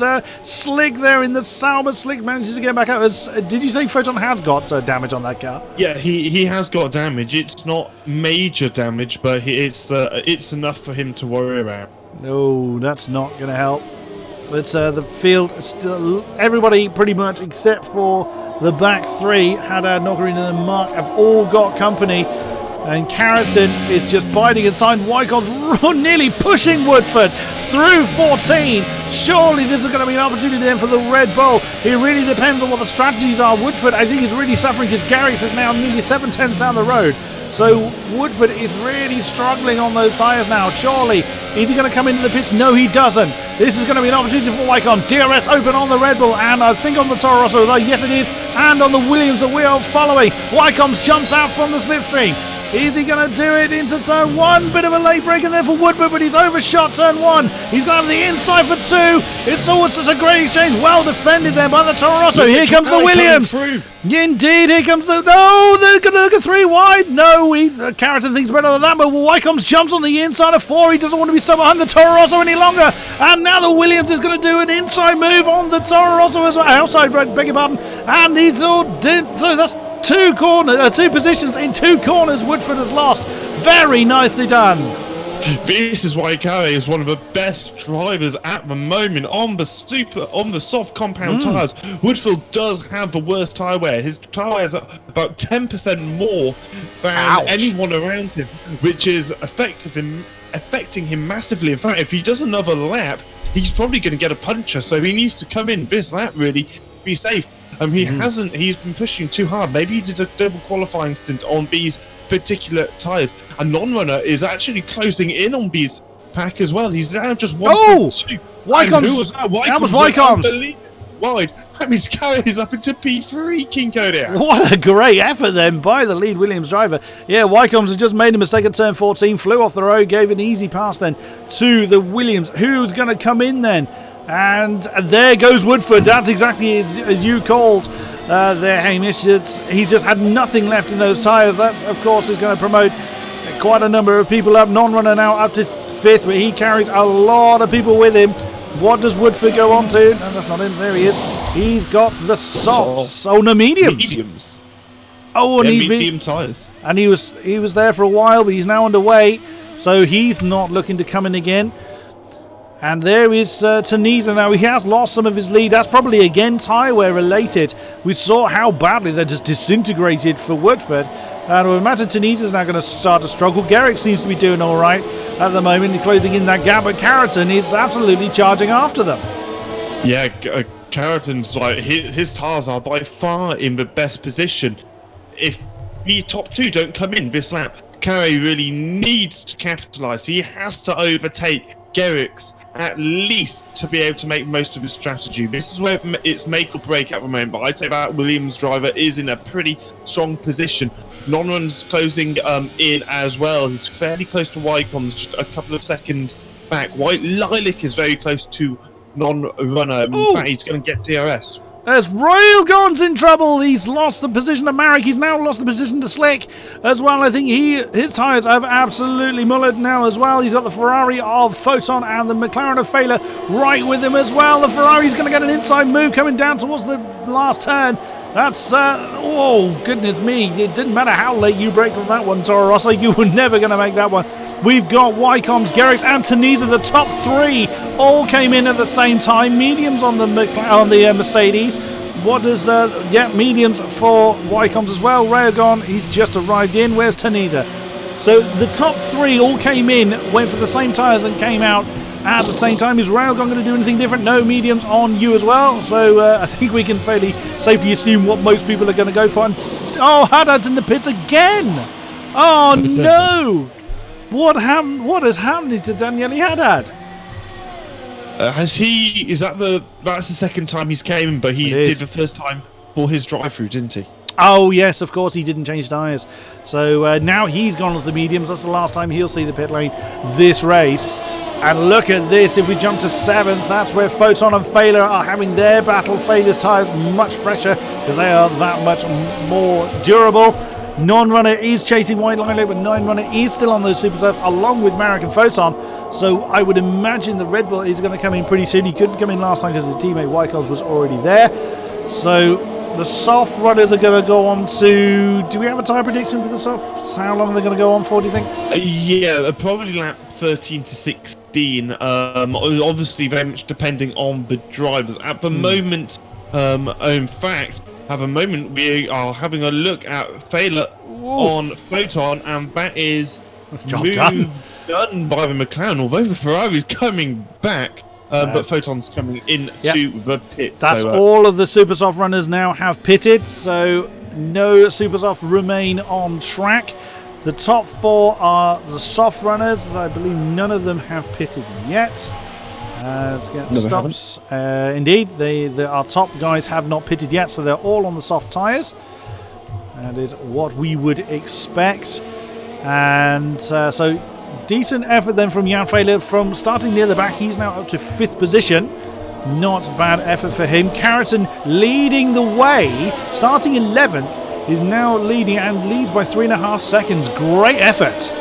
Slick there in the Sauber. Slick manages to get back out. Did you say Photon has got damage on that car? Yeah, he has got damage. It's not major damage, but it's enough for him to worry about. No, that's not going to help. But the field, still, everybody pretty much except for the back three, Haddad, Nogarina and Mark, have all got company. And Carrington is just biding inside. Wycombes nearly pushing Woodford through 14. Surely this is going to be an opportunity then for the Red Bull. It really depends on what the strategies are. Woodford, I think, is really suffering because Garrix is now nearly 7/10 down the road. So Woodford is really struggling on those tyres now. Surely, is he going to come into the pits? No, he doesn't. This is going to be an opportunity for Wycombes. DRS open on the Red Bull, and I think on the Toro Rosso as well. Yes, it is. And on the Williams that we are following. Wycombes jumps out from the slipstream. Is he going to do it into turn 1? Bit of a late break in there for Woodford, but he's overshot turn 1. He's going to have the inside for 2. It's always such a great exchange. Well defended there by the Toro Rosso. Here comes the Williams. Indeed, here comes the... Oh, they're going to look at 3 wide. No, Carrington thinks better than that, but Wycombes jumps on the inside of 4. He doesn't want to be stuck behind the Toro Rosso any longer. And now the Williams is going to do an inside move on the Toro Rosso as well. Outside, beg your pardon. And he's all... So that's two positions in 2 corners Woodford has lost. Very nicely done. This is why Carey is one of the best drivers at the moment on the soft compound tyres. Woodford does have the worst tyre wear. His tyre wear is about 10% more than anyone around him, which is affecting him massively. In fact, if he does another lap, he's probably going to get a puncture, so he needs to come in this lap really be safe. He's been pushing too hard. Maybe he did a double qualifying stint on these particular tyres. A non-runner is actually closing in on B's pack as well. He's now just 1.2. Wycombes! Who was that? That was Wycombes! Wide. That means Carey's up into P3, King-Kodiak. What a great effort then by the lead Williams driver. Yeah, Wycombes has just made a mistake at turn 14, flew off the road, gave an easy pass then to the Williams. Who's going to come in then? And there goes Woodford. That's exactly as you called there, Hamish. He just had nothing left in those tyres. That, of course, is going to promote quite a number of people up. Non-runner now up to 5th, but he carries a lot of people with him. What does Woodford go on to? No, that's not him. There he is. He's got the softs. Oh, no, mediums. Oh, and he's medium tyres. And he was there for a while, but he's now underway. So he's not looking to come in again. And there is Tunisia now. He has lost some of his lead. That's probably, again, tyre wear related. We saw how badly they just disintegrated for Woodford. And I imagine Tunisia's now going to start to struggle. Garrix seems to be doing all right at the moment. He's closing in that gap. But Carrington is absolutely charging after them. Yeah, Carrington's like... His tyres are by far in the best position. If the top 2 don't come in this lap, Carey really needs to capitalise. He has to overtake Garrix at least to be able to make most of his strategy. This is where it's make or break at the moment, but I'd say that Williams driver is in a pretty strong position. Non-run's closing in as well. He's fairly close to Wycombes, just a couple of seconds back. Lilac is very close to non-runner. In fact, he's going to get DRS. There's Railgun's in trouble. He's lost the position to Marek. He's now lost the position to Slick as well. I think his tyres have absolutely mullered now as well. He's got the Ferrari of Photon and the McLaren of Failer right with him as well. The Ferrari's going to get an inside move coming down towards the last turn. That's, oh, goodness me. It didn't matter how late you braked on that one, Toro Rosso. You were never going to make that one. We've got Wycombs, Garrix, and Tunisia. The top three all came in at the same time. Mediums on the Mercedes. What does, mediums for Wycombs as well. Rayogon, he's just arrived in. Where's Tunisia? So the top three all came in, went for the same tyres and came out at the same time. Is Railgun going to do anything different? No, mediums on you as well. So I think we can fairly safely assume what most people are going to go for. And, oh, Haddad's in the pits again. Oh, no. What has happened to Daniele Haddad? That's the second time he's came, but he did the first time for his drive-through, didn't he? Oh, yes, of course, he didn't change tyres. So now he's gone with the mediums. That's the last time he'll see the pit lane this race. And look at this. If we jump to 7th, that's where Photon and Failer are having their battle. Failer's tyres much fresher because they are that much more durable. Non-runner is chasing White Line Lake, but Non-runner is still on those super softs along with Marek and Photon. So I would imagine the Red Bull is going to come in pretty soon. He couldn't come in last time because his teammate Wyckoff was already there. So the soft runners are going to go on to... Do we have a time prediction for the softs? How long are they going to go on for, do you think? Yeah, probably lap 13 to 16. Obviously, very much depending on the drivers. At the moment, in fact, we are having a look at failure on Photon, and that is done by the McLaren, although the Ferrari's coming back. But Photon's coming into the pit. That's all of the Supersoft runners now have pitted, so no Supersoft remain on track. The top 4 are the soft runners. I believe none of them have pitted yet. Let's get stops. Indeed, our top guys have not pitted yet, so they're all on the soft tyres. That is what we would expect. And so decent effort then from Jan Failer from starting near the back. He's now up to 5th position. Not bad effort for him. Carrington leading the way, starting 11th, is now leading and leads by 3.5 seconds. Great effort.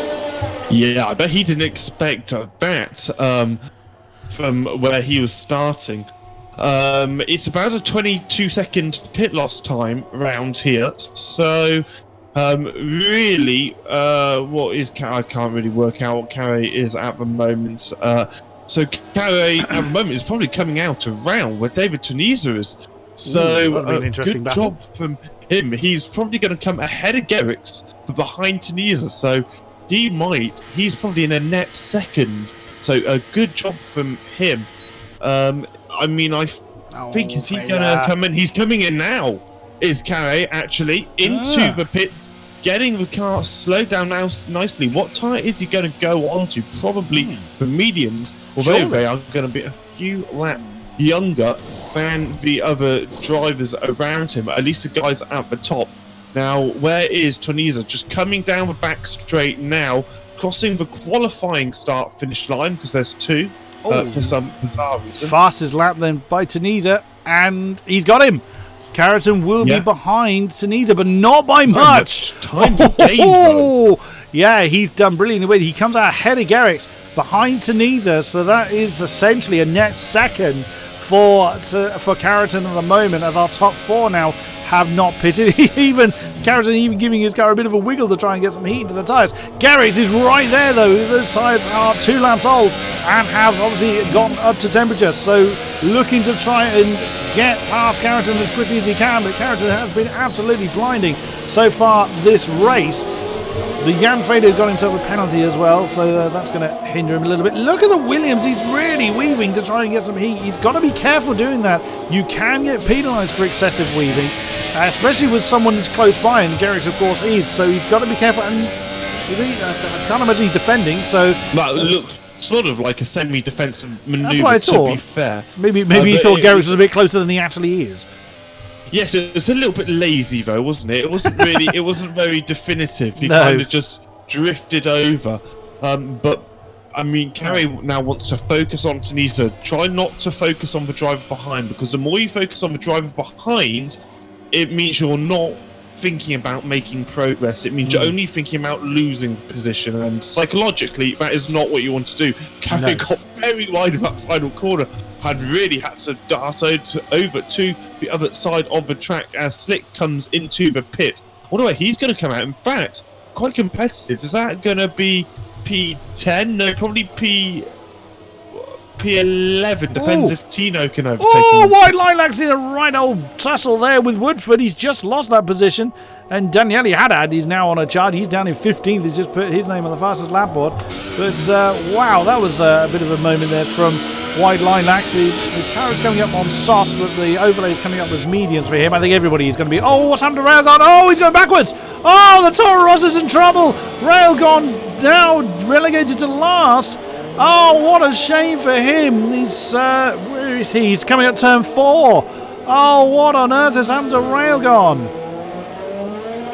Yeah, I bet he didn't expect that from where he was starting. It's about a 22-second pit loss time around here. So really, what is I can't really work out what Carey is at the moment. So Carey at the moment is probably coming out around where David Tunisia is. So good job from him. He's probably going to come ahead of Gerrits, but behind Tunisia. So he's probably in a net second. So a good job from him. I think is he going to come in? He's coming in now. Is Carey actually into the pits, getting the car slowed down now nicely? What tyre is he going to go on to? Probably the mediums, although they are going to be a few laps younger than the other drivers around him, at least the guys at the top. Now, where is Tunisia? Just coming down the back straight now, crossing the qualifying start-finish line, because there's 2 for some bizarre reason. Fastest lap then by Tunisia, and he's got him. Carrington will be behind Tunisia, but not by much. Time to gain, yeah, he's done brilliantly. He comes out ahead of Garrix, behind Tunisia, so that is essentially a net second for Carrington at the moment, as our top 4 now have not pitted. Carrington even giving his car a bit of a wiggle to try and get some heat into the tyres. Garrix is right there though. Those tyres are 2 laps old and have obviously gotten up to temperature, so looking to try and get past Carrington as quickly as he can, but Carrington has been absolutely blinding so far this race. The Jan Fader got himself a penalty as well, so that's going to hinder him a little bit. Look at the Williams. He's really weaving to try and get some heat. He's got to be careful doing that. You can get penalised for excessive weaving, especially with someone that's close by, and Garrix, of course, is. So he's got to be careful. And I can't imagine he's defending. So look, sort of like a semi-defensive manoeuvre. That's what I thought. To be fair, maybe he thought Garrix was a bit closer than he actually is. Yes, it was a little bit lazy though, wasn't it? It wasn't really. It wasn't very definitive. He kind of just drifted over. But I mean, Carey now wants to focus on Tunisia. Try not to focus on the driver behind, because the more you focus on the driver behind, it means you're not thinking about making progress. It means you're only thinking about losing position, and psychologically, that is not what you want to do. Carey got very wide of that final corner. Had really had to dart over to the other side of the track as Slick comes into the pit. I wonder where he's going to come out. In fact, quite competitive. Is that going to be P10? No, probably P11. Depends if Tino can overtake him. White Lilac's in a right old tussle there with Woodford. He's just lost that position. And Daniele Haddad is now on a charge. He's down in 15th. He's just put his name on the fastest lap board. But, wow, that was a bit of a moment there from White Lilac. His car is coming up on softs, but the overlay is coming up with mediums for him. I think everybody is going to be... Oh, what's happened to Railgun? Oh, he's going backwards. Oh, the Toro Rosso is in trouble. Railgun now relegated to last. Oh, what a shame for him. He's... where is he? He's coming up turn 4. Oh, what on earth has happened to Railgun?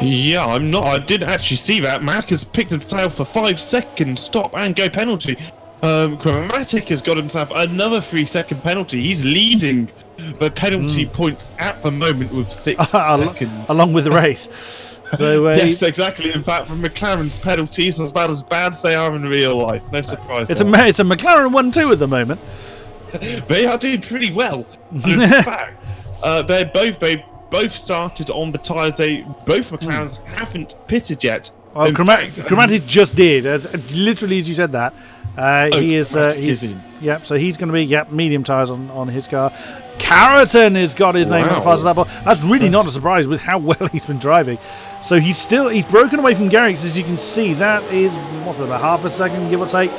Yeah, I didn't actually see that. Mac has picked himself a 5-second stop and go penalty. Chromatic has got himself another 3-second penalty. He's leading the penalty points at the moment with 6 seconds. Along with the race. So yes, exactly. In fact, for McLaren's penalties are about as bad as they are in real life. No surprise. It's a McLaren 1-2 at the moment. They are doing pretty well. And in fact, they've both started on the tyres. Both McLarens haven't pitted yet. Oh, Chromatic just did. Literally as you said that. He's in. Yep, so he's going to be medium tyres on his car. Carroton has got his name on the fastest lap. That's really not a surprise with how well he's been driving. So he's broken away from Garrix, as you can see. That is, what's it, about half a second, give or take,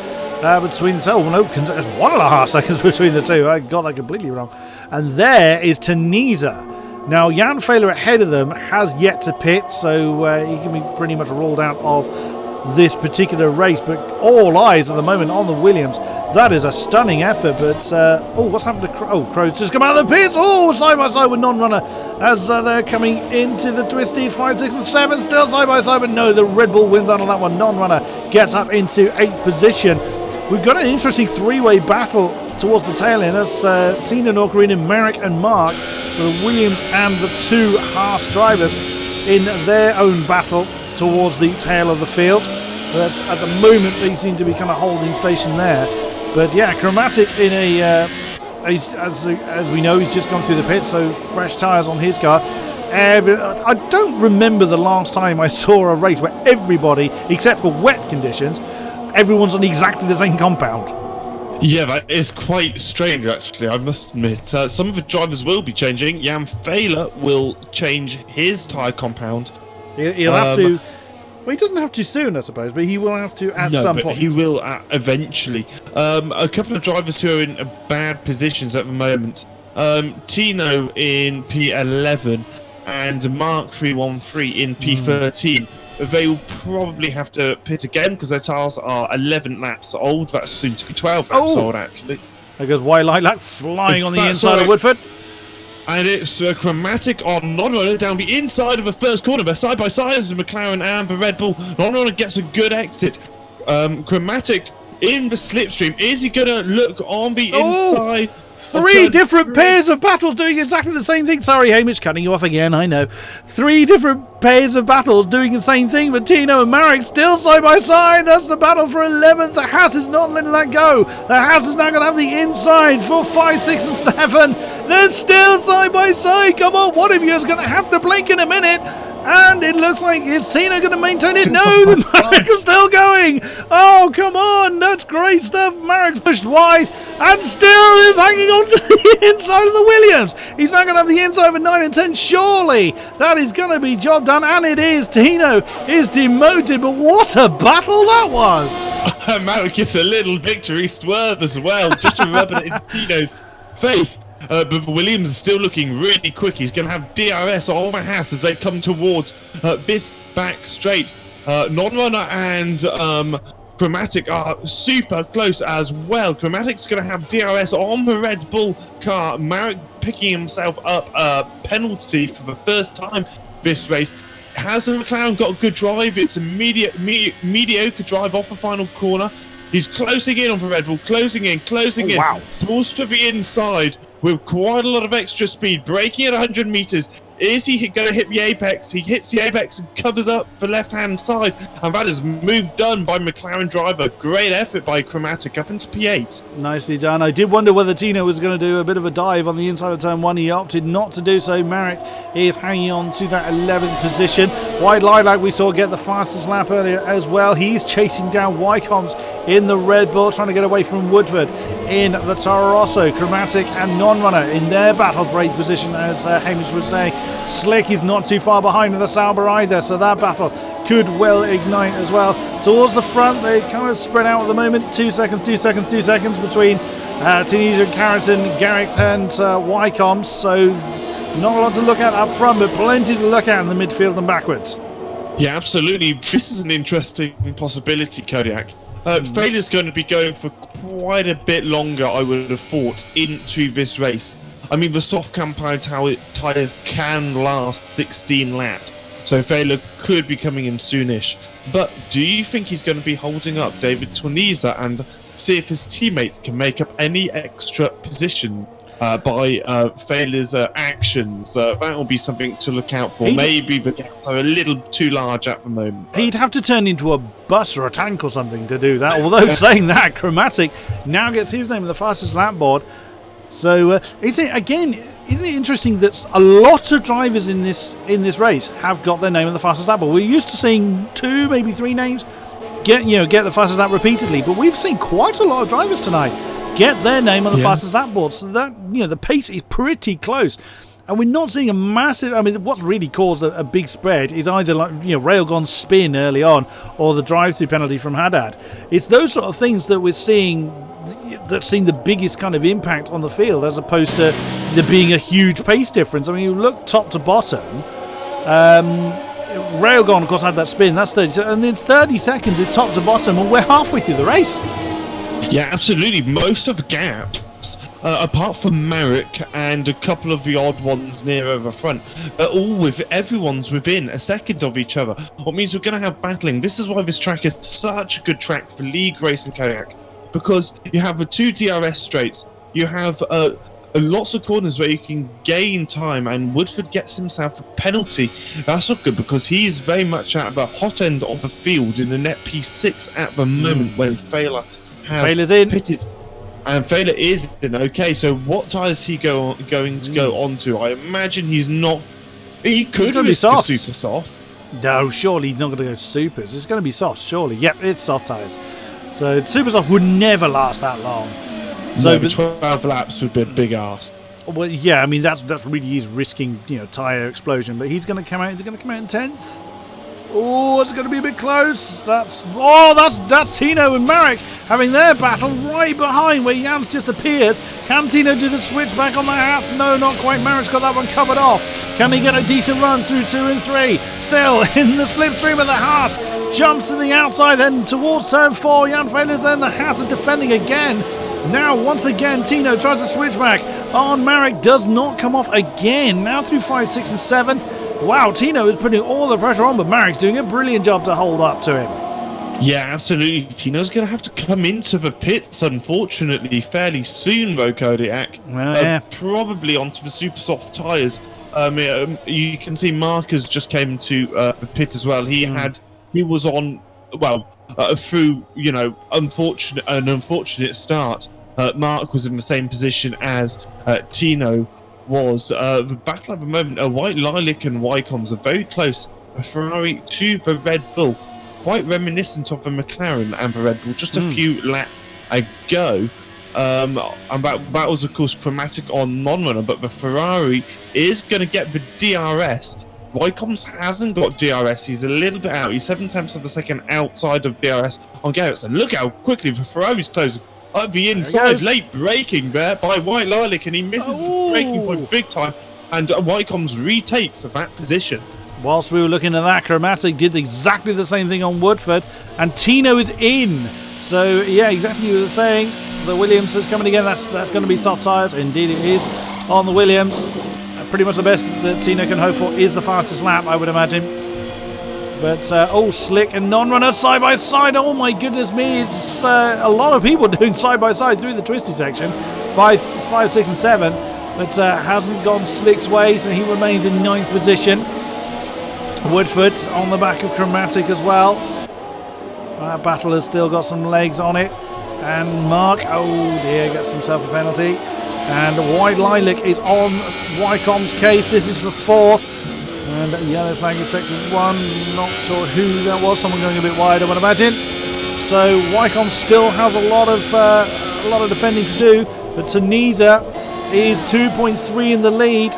between the two. Oh, no, there's 1.5 seconds between the two. I got that completely wrong. And there is Tunisia. Now, Jan Fehler ahead of them has yet to pit, so he can be pretty much ruled out of this particular race. But all eyes at the moment on the Williams. That is a stunning effort. But, what's happened to Crow? Crow's just come out of the pits. Oh, side by side with Non-Runner as they're coming into the twisted 5, 6, and 7. Still side by side, but no, the Red Bull wins out on that one. Non-Runner gets up into 8th position. We've got an interesting three-way battle towards the tail end. That's Tina, Norcarina, Merrick and Mark. So the Williams and the two Haas drivers in their own battle towards the tail of the field. But at the moment, they seem to be kind of holding station there. But yeah, Chromatic in as we know, he's just gone through the pit, so fresh tyres on his car. I don't remember the last time I saw a race where everybody, except for wet conditions, everyone's on exactly the same compound. Yeah, that is quite strange, actually, I must admit. Some of the drivers will be changing. Jan Fehler will change his tyre compound. He'll have to... Well, he doesn't have to soon, I suppose, but he will have to at some point. He will eventually. A couple of drivers who are in bad positions at the moment. Tino in P11 and Mark 313 in P13. They will probably have to pit again because their tyres are 11 laps old. That's soon to be 12 laps old, actually. There goes White Lilac flying on the inside of Woodford. And it's Chromatic on Non-Runner down the inside of the first corner. They're side by side as the McLaren and the Red Bull. Non-Runner gets a good exit. Chromatic in the slipstream. Is he going to look on the inside? 3 different pairs of battles doing exactly the same thing. Sorry, Hamish, cutting you off again, I know. 3 different pairs of battles doing the same thing, but Tino and Marek still side by side. That's the battle for 11th. The Haas is not letting that go. The Haas is now going to have the inside for 5, 6, and 7. They're still side by side. Come on, one of you is going to have to blink in a minute. And it looks like, is Cena going to maintain it? No, the Marek is still going. Oh, come on. That's great stuff. Marek's pushed wide and still is hanging on to the inside of the Williams. He's now going to have the inside of 9 and 10. Surely that is going to be job done. And it is. Tino is demoted. But what a battle that was. Marek gets a little victory swerve as well, just to rub it in Tino's face. But Williams is still looking really quick. He's going to have DRS on the Haas as they come towards this back straight. Non-Runner and Chromatic are super close as well. Chromatic's going to have DRS on the Red Bull car. Marek picking himself up a penalty for the first time this race. Has the McLaren got a good drive? It's a mediocre drive off the final corner. He's closing in on the Red Bull, closing in. Wow. Towards to the inside with quite a lot of extra speed, braking at 100 meters Is he going to hit the apex? He hits the apex and covers up the left-hand side. And that is move done by McLaren driver. Great effort by Chromatic up into P8. Nicely done. I did wonder whether Tino was going to do a bit of a dive on the inside of turn 1. He opted not to do so. Marek is hanging on to that 11th position. White Lilac we saw get the fastest lap earlier as well. He's chasing down Wycombs in the Red Bull, trying to get away from Woodford in the Toro Rosso. Chromatic and Non-Runner in their battle for 8th position, as Hamish was saying. Slick is not too far behind in the Sauber either, so that battle could well ignite as well. Towards the front, they kind of spread out at the moment. 2 seconds, 2 seconds, 2 seconds between Tunisia, Carrington, Garrix and Wycombs, so not a lot to look at up front, but plenty to look at in the midfield and backwards. Yeah, absolutely. This is an interesting possibility, Kodiak. Failure's going to be going for quite a bit longer, I would have thought, into this race. I mean, the soft compound tyres can last 16 laps, so Failure could be coming in soonish. But do you think he's going to be holding up David Tunisia and see if his teammates can make up any extra position by Failure's actions? That will be something to look out for. Maybe the gaps are a little too large at the moment. He'd have to turn into a bus or a tank or something to do that. Although saying that, Chromatic now gets his name on the fastest lap board. So isn't it interesting that a lot of drivers in this race have got their name on the fastest lap board? We're used to seeing 2, maybe 3 names get the fastest lap repeatedly, but we've seen quite a lot of drivers tonight get their name on the fastest lap board. So that the pace is pretty close. And we're not seeing a massive... I mean, what's really caused a big spread is either Railgun's spin early on or the drive-through penalty from Haddad. It's those sort of things that we're seeing that's seen the biggest kind of impact on the field, as opposed to there being a huge pace difference. I mean, you look top to bottom. Railgun, of course, had that spin. That's 30, and then 30 seconds is top to bottom, and we're halfway through the race. Yeah, absolutely. Most of the gaps, apart from Marek and a couple of the odd ones nearer the front, are all everyone's within a second of each other. What means we're going to have battling. This is why this track is such a good track for league racing Kodiak, because you have the 2 DRS straights, you have lots of corners where you can gain time, and Woodford gets himself a penalty. That's not good, because he's very much at the hot end of the field in the net P6 at the moment when Failure has pitted. And Failure is in. Okay, so what tyres is he going to go onto? I imagine he's not... He could be soft. Super soft. No, surely he's not going to go supers. It's going to be soft, surely. Yep, it's soft tyres. So super soft would never last that long. So no, 12 laps would be a big ask. Well, yeah, I mean that's really is risking tyre explosion. But he's going to come out. Is he going to come out in 10th? Oh, it's going to be a bit close. That's Tino and Marek having their battle right behind where Jan's just appeared. Can Tino do the switch back on the Haas? No, not quite. Marek's got that one covered off. Can he get a decent run through 2 and 3? Still in the slipstream of the Haas. Jumps to the outside, then towards turn 4. Jan Failure's then. The Haas are defending again. Now, once again, Tino tries to switch back on Marek. Does not come off again. Now through 5, 6 and 7. Wow, Tino is putting all the pressure on, but Marek's doing a brilliant job to hold up to him. Yeah, absolutely. Tino's going to have to come into the pits, unfortunately, fairly soon, though, Kodiak. Probably onto the super soft tyres. You can see Marcus just came into the pit as well. He was on, through, an unfortunate start. Mark was in the same position as Tino was. The battle at the moment, White Lilac and Wycombs are very close. A Ferrari to the Red Bull, quite reminiscent of the McLaren and the Red Bull just a few laps ago. And that was, of course, Chromatic on Non-Runner, but the Ferrari is going to get the DRS. Wycombs hasn't got DRS. He's a little bit out. He's 7/10 of a second outside of DRS on Garrett. And look how quickly the Ferrari's closing. At the inside, late braking there by White Lilac, and he misses the braking point big time, and Wycombs retakes that position. Whilst we were looking at that, Chromatic did exactly the same thing on Woodford, and Tino is in. So, yeah, exactly what you were saying. The Williams is coming again. That's going to be soft tyres. Indeed it is on the Williams. Pretty much the best that Tino can hope for is the fastest lap, I would imagine. But, Slick and Non-Runner side by side. Oh my goodness me, it's a lot of people doing side by side through the twisty section. 5, 6 and 7. but hasn't gone Slick's way, so he remains in 9th position. Woodford's on the back of Chromatic as well. That battle has still got some legs on it. And Mark, oh dear, gets himself a penalty. And White Lilac is on Wycombe's case. This is for 4th. And yellow flag is sector 1. Not sure who that was. Someone going a bit wide, I would imagine. So Wycombe still has a lot of defending to do. But Tunisia is 2.3 in the lead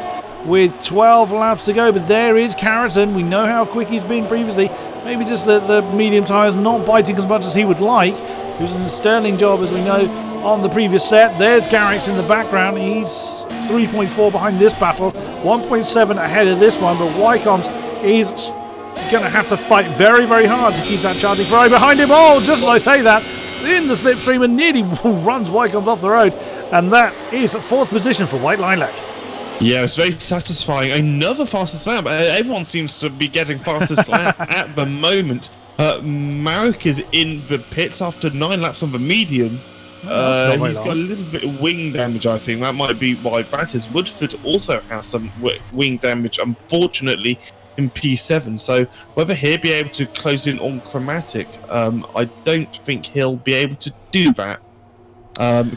with 12 laps to go. But there is Carrington. We know how quick he's been previously. Maybe just the medium tyres not biting as much as he would like. He was in a sterling job, as we know, on the previous set. There's Garrix in the background. He's 3.4 behind this battle, 1.7 ahead of this one, but Wycombe's is going to have to fight very, very hard to keep that charging Ferrari behind him. Oh, just as I say that, in the slipstream and nearly runs Wycombe's off the road, and that is 4th position for White Lilac. Yeah, it's very satisfying. Another fastest lap. Everyone seems to be getting fastest lap at the moment. Marek is in the pits after 9 laps on the medium. He's got a little bit of wing damage, I think. That might be why that is. Woodford also has some wing damage, unfortunately, in P7. So whether he'll be able to close in on Chromatic, I don't think he'll be able to do that.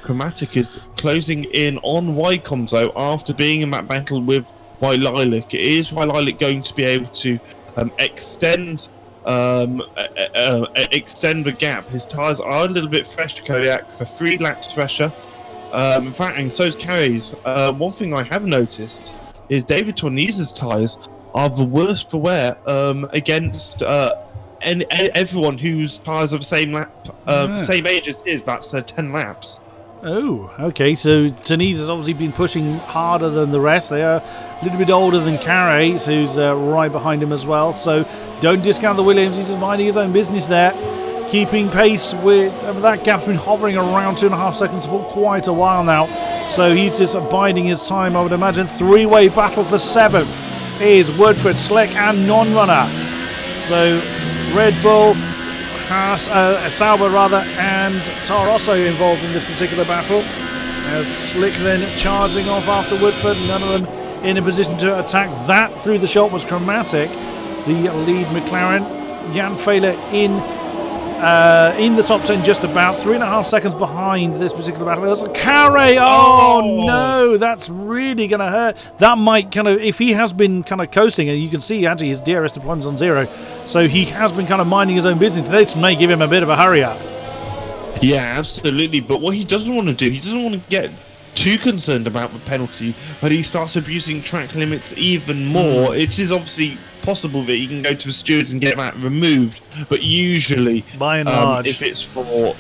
Chromatic is closing in on Wycombe, though, after being in that battle with White Lilac. Is White Lilac going to be able to extend the gap? His tyres are a little bit fresh to Kodiak for 3 laps fresher. In fact, and so's Carrie's. One thing I have noticed is David Tornisa's tyres are the worst for wear against everyone whose tyres are the same same age as his. That's 10 laps. Oh, okay. So Tunisa's obviously been pushing harder than the rest. They are a little bit older than Carres, who's right behind him as well. So don't discount the Williams. He's just minding his own business there, keeping pace with that gap's been hovering around 2.5 seconds for quite a while now. So he's just biding his time, I would imagine. 3-way battle for 7th is Woodford, Slick, and Non-Runner. So Red Bull, Sauber rather, and Tarosso involved in this particular battle. As Slick then charging off after Woodford, none of them in a position to attack. That through the shot was Chromatic, the lead McLaren. Jan Fehler in the top 10, just about 3.5 seconds behind this particular battle. There's a Carre. Oh no, that's really going to hurt. That might kind of, if he has been kind of coasting, and you can see actually his DRS deployment's on 0, so he has been kind of minding his own business. This may give him a bit of a hurry up. Yeah, absolutely. But what he doesn't want to do, he doesn't want to get too concerned about the penalty, but he starts abusing track limits even more. It is obviously possible that you can go to the stewards and get that removed, but usually, by and large, if it's for,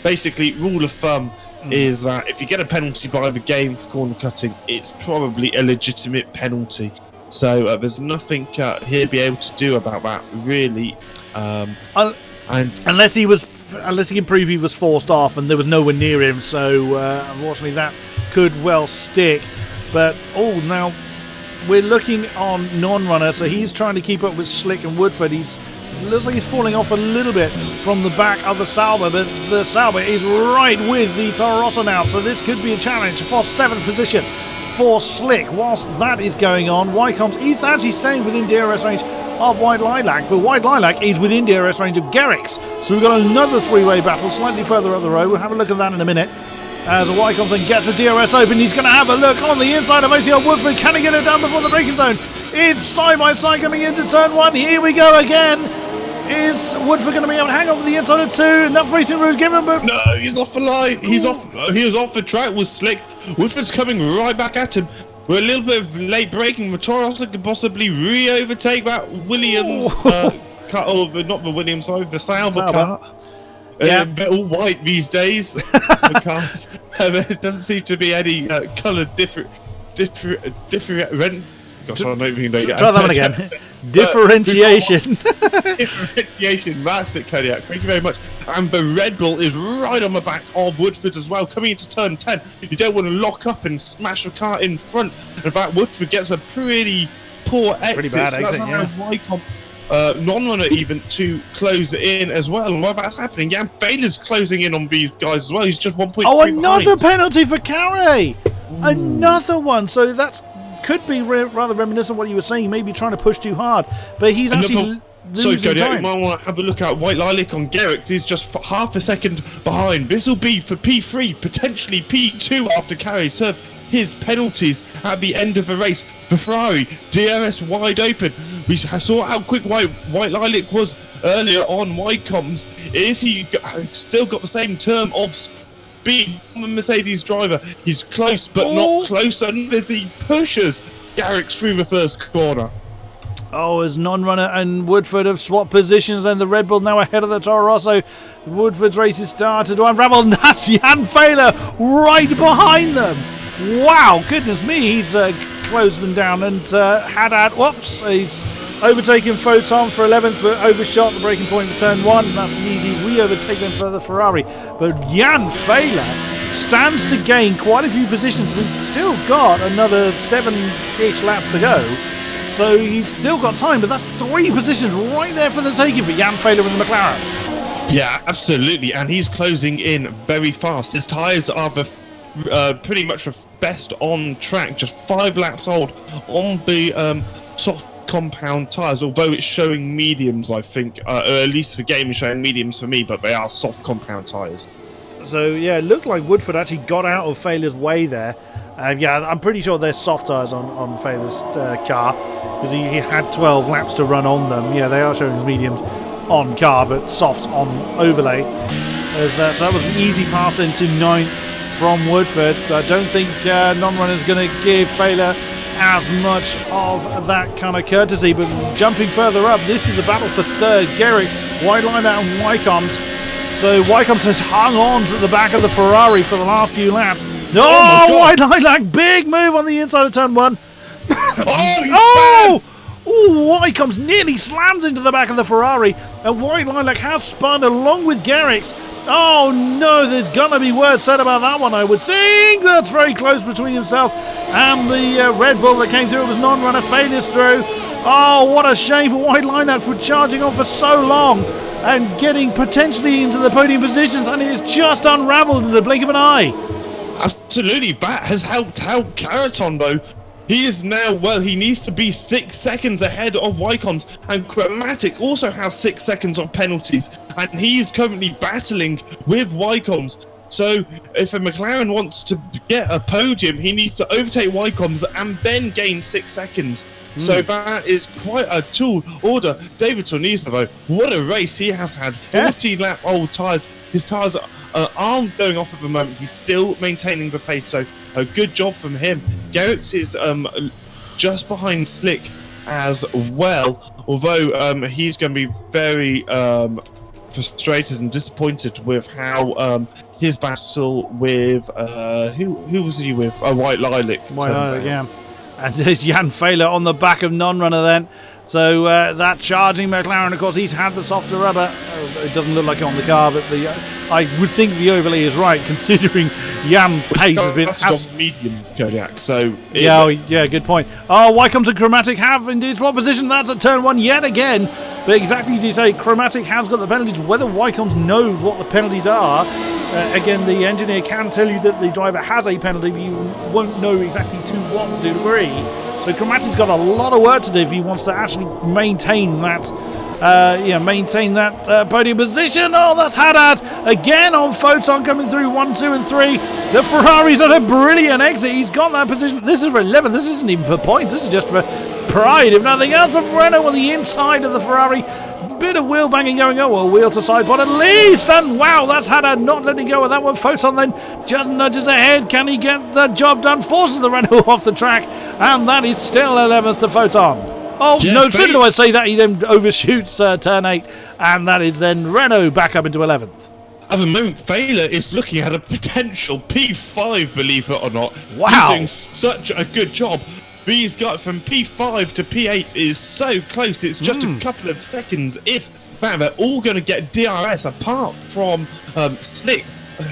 basically, rule of thumb is that if you get a penalty by the game for corner cutting, it's probably a legitimate penalty. So there's nothing he'll be able to do about that, really. And unless he can prove he was forced off and there was nowhere near him, so unfortunately that could well stick. But now we're looking on Non-Runner, so he's trying to keep up with Slick and Woodford. Looks like he's falling off a little bit from the back of the Sauber, but the Sauber is right with the Toro Rosso now, so this could be a challenge for 7th position for Slick. Whilst that is going on, Wycombe is actually staying within DRS range of White Lilac, but White Lilac is within DRS range of Garrix. So we've got another 3-way battle slightly further up the road. We'll have a look at that in a minute. As Wycombe gets the DRS open, he's going to have a look on the inside of ACL Woodford. Can he get it done before the braking zone? It's side by side coming into turn 1. Here we go again. Is Woodford going to be able to hang over the inside of 2? Enough racing rules given, but no, he's off the line. He was off the track with Slick. Woodford's coming right back at him. We're a little bit of late braking. The Toro Rosso could possibly re-overtake that Williams car, or not the Williams, sorry, the Sauber car. Yeah, they're all white these days. The cars. There doesn't seem to be any colour different. Gosh, I don't even know. Try that one again. Differentiation. Differentiation. That's it, Kodiak. Thank you very much. And the Red Bull is right on the back of Woodford as well, coming into turn 10. You don't want to lock up and smash the car in front. In fact, Woodford gets a pretty poor exit. Pretty bad exit, Wycombe, Non-Runner even to close it in as well. And while that's happening, Jan Fehler's closing in on these guys as well. He's just 1.3 another penalty for Carre. Another one. So that could be rather reminiscent of what you were saying, maybe trying to push too hard. But he's actually losing time. You might want to have a look at White Lilac on Garrix. He's just half a second behind. This will be for P3, potentially P2 after Carey served his penalties at the end of the race. The Ferrari, DRS wide open. We saw how quick White Lilac was earlier on Wycombs. Is he still got the same term of speed from the Mercedes driver? He's close, but not close enough as he pushes Garrix through the first corner. Oh, as Non-Runner and Woodford have swapped positions, and the Red Bull now ahead of the Toro Rosso. Woodford's race is started to unravel, and that's Jan Fehler right behind them. Wow, goodness me, he's closed them down, and Haddad, whoops, he's overtaken Photon for 11th, but overshot the braking point for turn 1. That's an easy re-overtake then for the Ferrari. But Jan Fehler stands to gain quite a few positions. We've still got another 7-ish laps to go. So he's still got time, but that's 3 positions right there for the taking for Jan Fehler in the McLaren. Yeah, absolutely, and he's closing in very fast. His tyres are pretty much the best on track, just 5 laps old on the soft compound tyres, although it's showing mediums, I think, or at least the game is showing mediums for me, but they are soft compound tyres. So yeah, it looked like Woodford actually got out of Fehler's way there. Yeah, I'm pretty sure there's soft tyres on Fehler's car, because he had 12 laps to run on them. Yeah, they are showing as mediums on car, but soft on overlay. So that was an easy pass into 9th from Woodford. I don't think Non-Runner's going to give Fehler as much of that kind of courtesy, but jumping further up, this is a battle for 3rd. Garrix, White Lilac and Wycombs. So Wycombs has hung on to the back of the Ferrari for the last few laps. White Lilac, big move on the inside of turn 1. Wycombs nearly slams into the back of the Ferrari, and White Lilac has spun along with Garrix. Oh no, there's gonna be words said about that one, I would think. That's very close between himself and the Red Bull that came through. It was Non-Runner, Fehler's through. Oh, what a shame for White Lilac for charging on for so long and getting potentially into the podium positions, and it is just unravelled in the blink of an eye. Absolutely, that has helped out Caraton though. He is now, he needs to be 6 seconds ahead of Wycombs, and Chromatic also has 6 seconds of penalties, and he is currently battling with Wycombs. So if a McLaren wants to get a podium, he needs to overtake Wycombs and then gain 6 seconds. So that is quite a tall order. David Tornisa, though, what a race. He has had 40-lap old tyres. His tyres aren't going off at the moment. He's still maintaining the pace, so a good job from him. Garrix is just behind Slick as well, although he's going to be very frustrated and disappointed with how his battle with who was he with? White Lilac. White Lilac, yeah. And there's Jan Fehler on the back of Non-Runner then. So that charging McLaren, of course, he's had the softer rubber. It doesn't look like it on the car, but I would think the overlay is right, considering Jan's pace has been medium Kodiak. So yeah, good point. Oh, Wycombs and Chromatic have indeed swapped position. That's at turn 1 yet again. But exactly as you say, Chromatic has got the penalties. Whether Wycombs knows what the penalties are, again, the engineer can tell you that the driver has a penalty, but you won't know exactly to what degree. So Chromatic's got a lot of work to do if he wants to actually maintain that podium position. Oh, that's Haddad again on Photon coming through 1, 2 and 3. The Ferrari's on a brilliant exit. He's got that position. This is for 11. This isn't even for points. This is just for pride, if nothing else. And Renault on the inside of the Ferrari. Bit of wheel banging going on. Well, wheel to side pod at least. And wow, that's Haddad not letting go of that one. Photon then just nudges ahead. Can he get the job done? Forces the Renault off the track. And that is still 11th to Photon. Oh, yeah, no, sooner do I say that, he then overshoots turn 8. And that is then Renault back up into 11th. At the moment, Fehler is looking at a potential P5, believe it or not. Wow. He's doing such a good job. He's got from P5 to P8 is so close. It's just a couple of seconds. If they're all going to get DRS apart from Slick,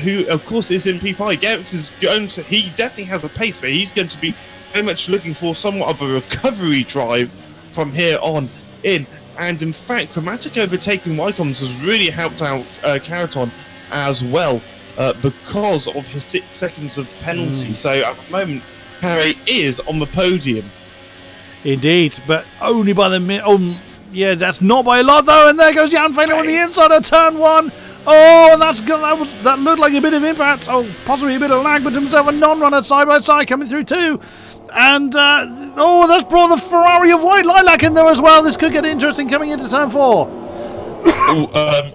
who of course is in P5. Garrix is going to. He definitely has a pace, but he's going to be very much looking for somewhat of a recovery drive from here on in. And in fact, Chromatic overtaking Wycombs has really helped out Caraton as well. because of his 6 seconds of penalty. So at the moment, Carey is on the podium. Indeed, but only by the yeah, that's not by a lot though. And there goes Jan Fehler on the inside of turn 1. Oh, and that looked like a bit of impact. Oh, possibly a bit of lag, but himself a non-runner side by side coming through too. And that's brought the Ferrari of White Lilac in there as well. This could get interesting coming into turn 4.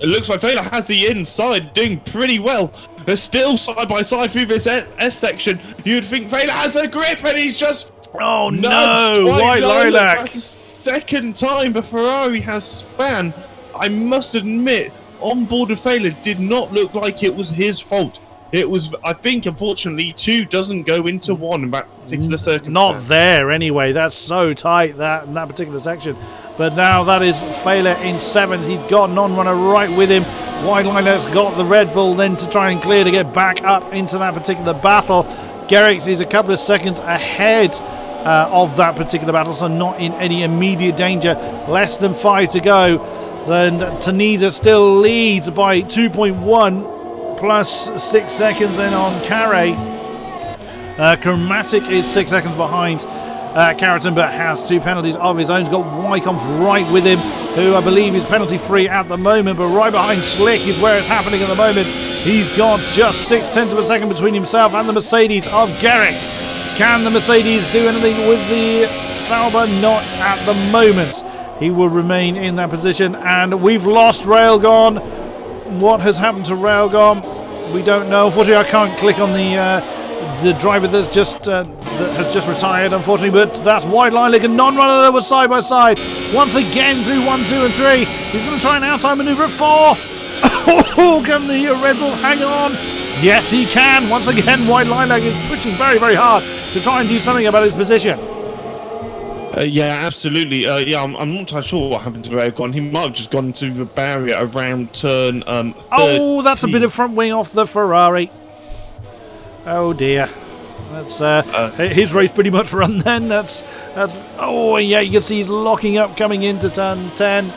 It looks like Fehler has the inside, doing pretty well. They're still side by side through this S section. You'd think Fehler has a grip, and he's just no, White Lilac. That's the second time the Ferrari has span. I must admit, on board of Fehler did not look like it was his fault. It was, I think, unfortunately, 2 doesn't go into 1 in that particular circumstance. Not there, anyway. That's so tight, in that particular section. But now that is Fehler in 7th. He's got non-runner right with him. White Lilac's got the Red Bull then to try and clear to get back up into that particular battle. Garrix is a couple of seconds ahead of that particular battle, so not in any immediate danger. Less than 5 to go. Then Tunisia still leads by 2.1. Plus 6 seconds then on Carey. Chromatic is 6 seconds behind Carrington, but has 2 penalties of his own. He's got Wycombs right with him, who I believe is penalty free at the moment, but right behind Slick is where it's happening at the moment. He's got just 0.6 of a second between himself and the Mercedes of Garrix. Can the Mercedes do anything with the Sauber? Not at the moment. He will remain in that position, and we've lost Railgon. What has happened to Railgon? We don't know. Unfortunately, I can't click on the driver that's just that has just retired, unfortunately. But that's White Lilac, a non-runner that was side by side once again through 1, 2, and 3. He's going to try an outside manoeuvre at 4. Oh, can the Red Bull hang on? Yes, he can. Once again, White Lilac is pushing very, very hard to try and do something about his position. Yeah, absolutely. I'm not entirely sure what happened to Railgon. He might have just gone to the barrier around turn 13. Oh, that's a bit of front wing off the Ferrari. Oh dear. That's his race pretty much run then. That's oh yeah, you can see he's locking up coming into turn 10.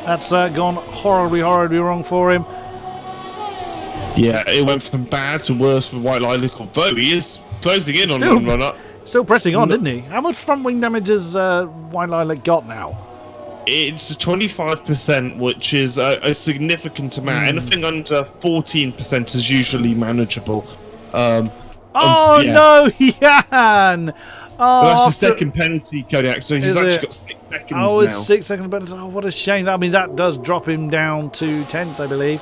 That's gone horribly wrong for him. Yeah, it went from bad to worse for White Lilac, although he is closing in on one run-up. Still pressing on, isn't he? How much front wing damage has White Lilac got now? It's 25%, which is a significant amount. Anything under 14% is usually manageable. No, Jan! That's the second penalty, Kodiak, so he's actually got 6 seconds now. Oh, it's 6 seconds penalty. Oh, what a shame. I mean, that does drop him down to 10th, I believe.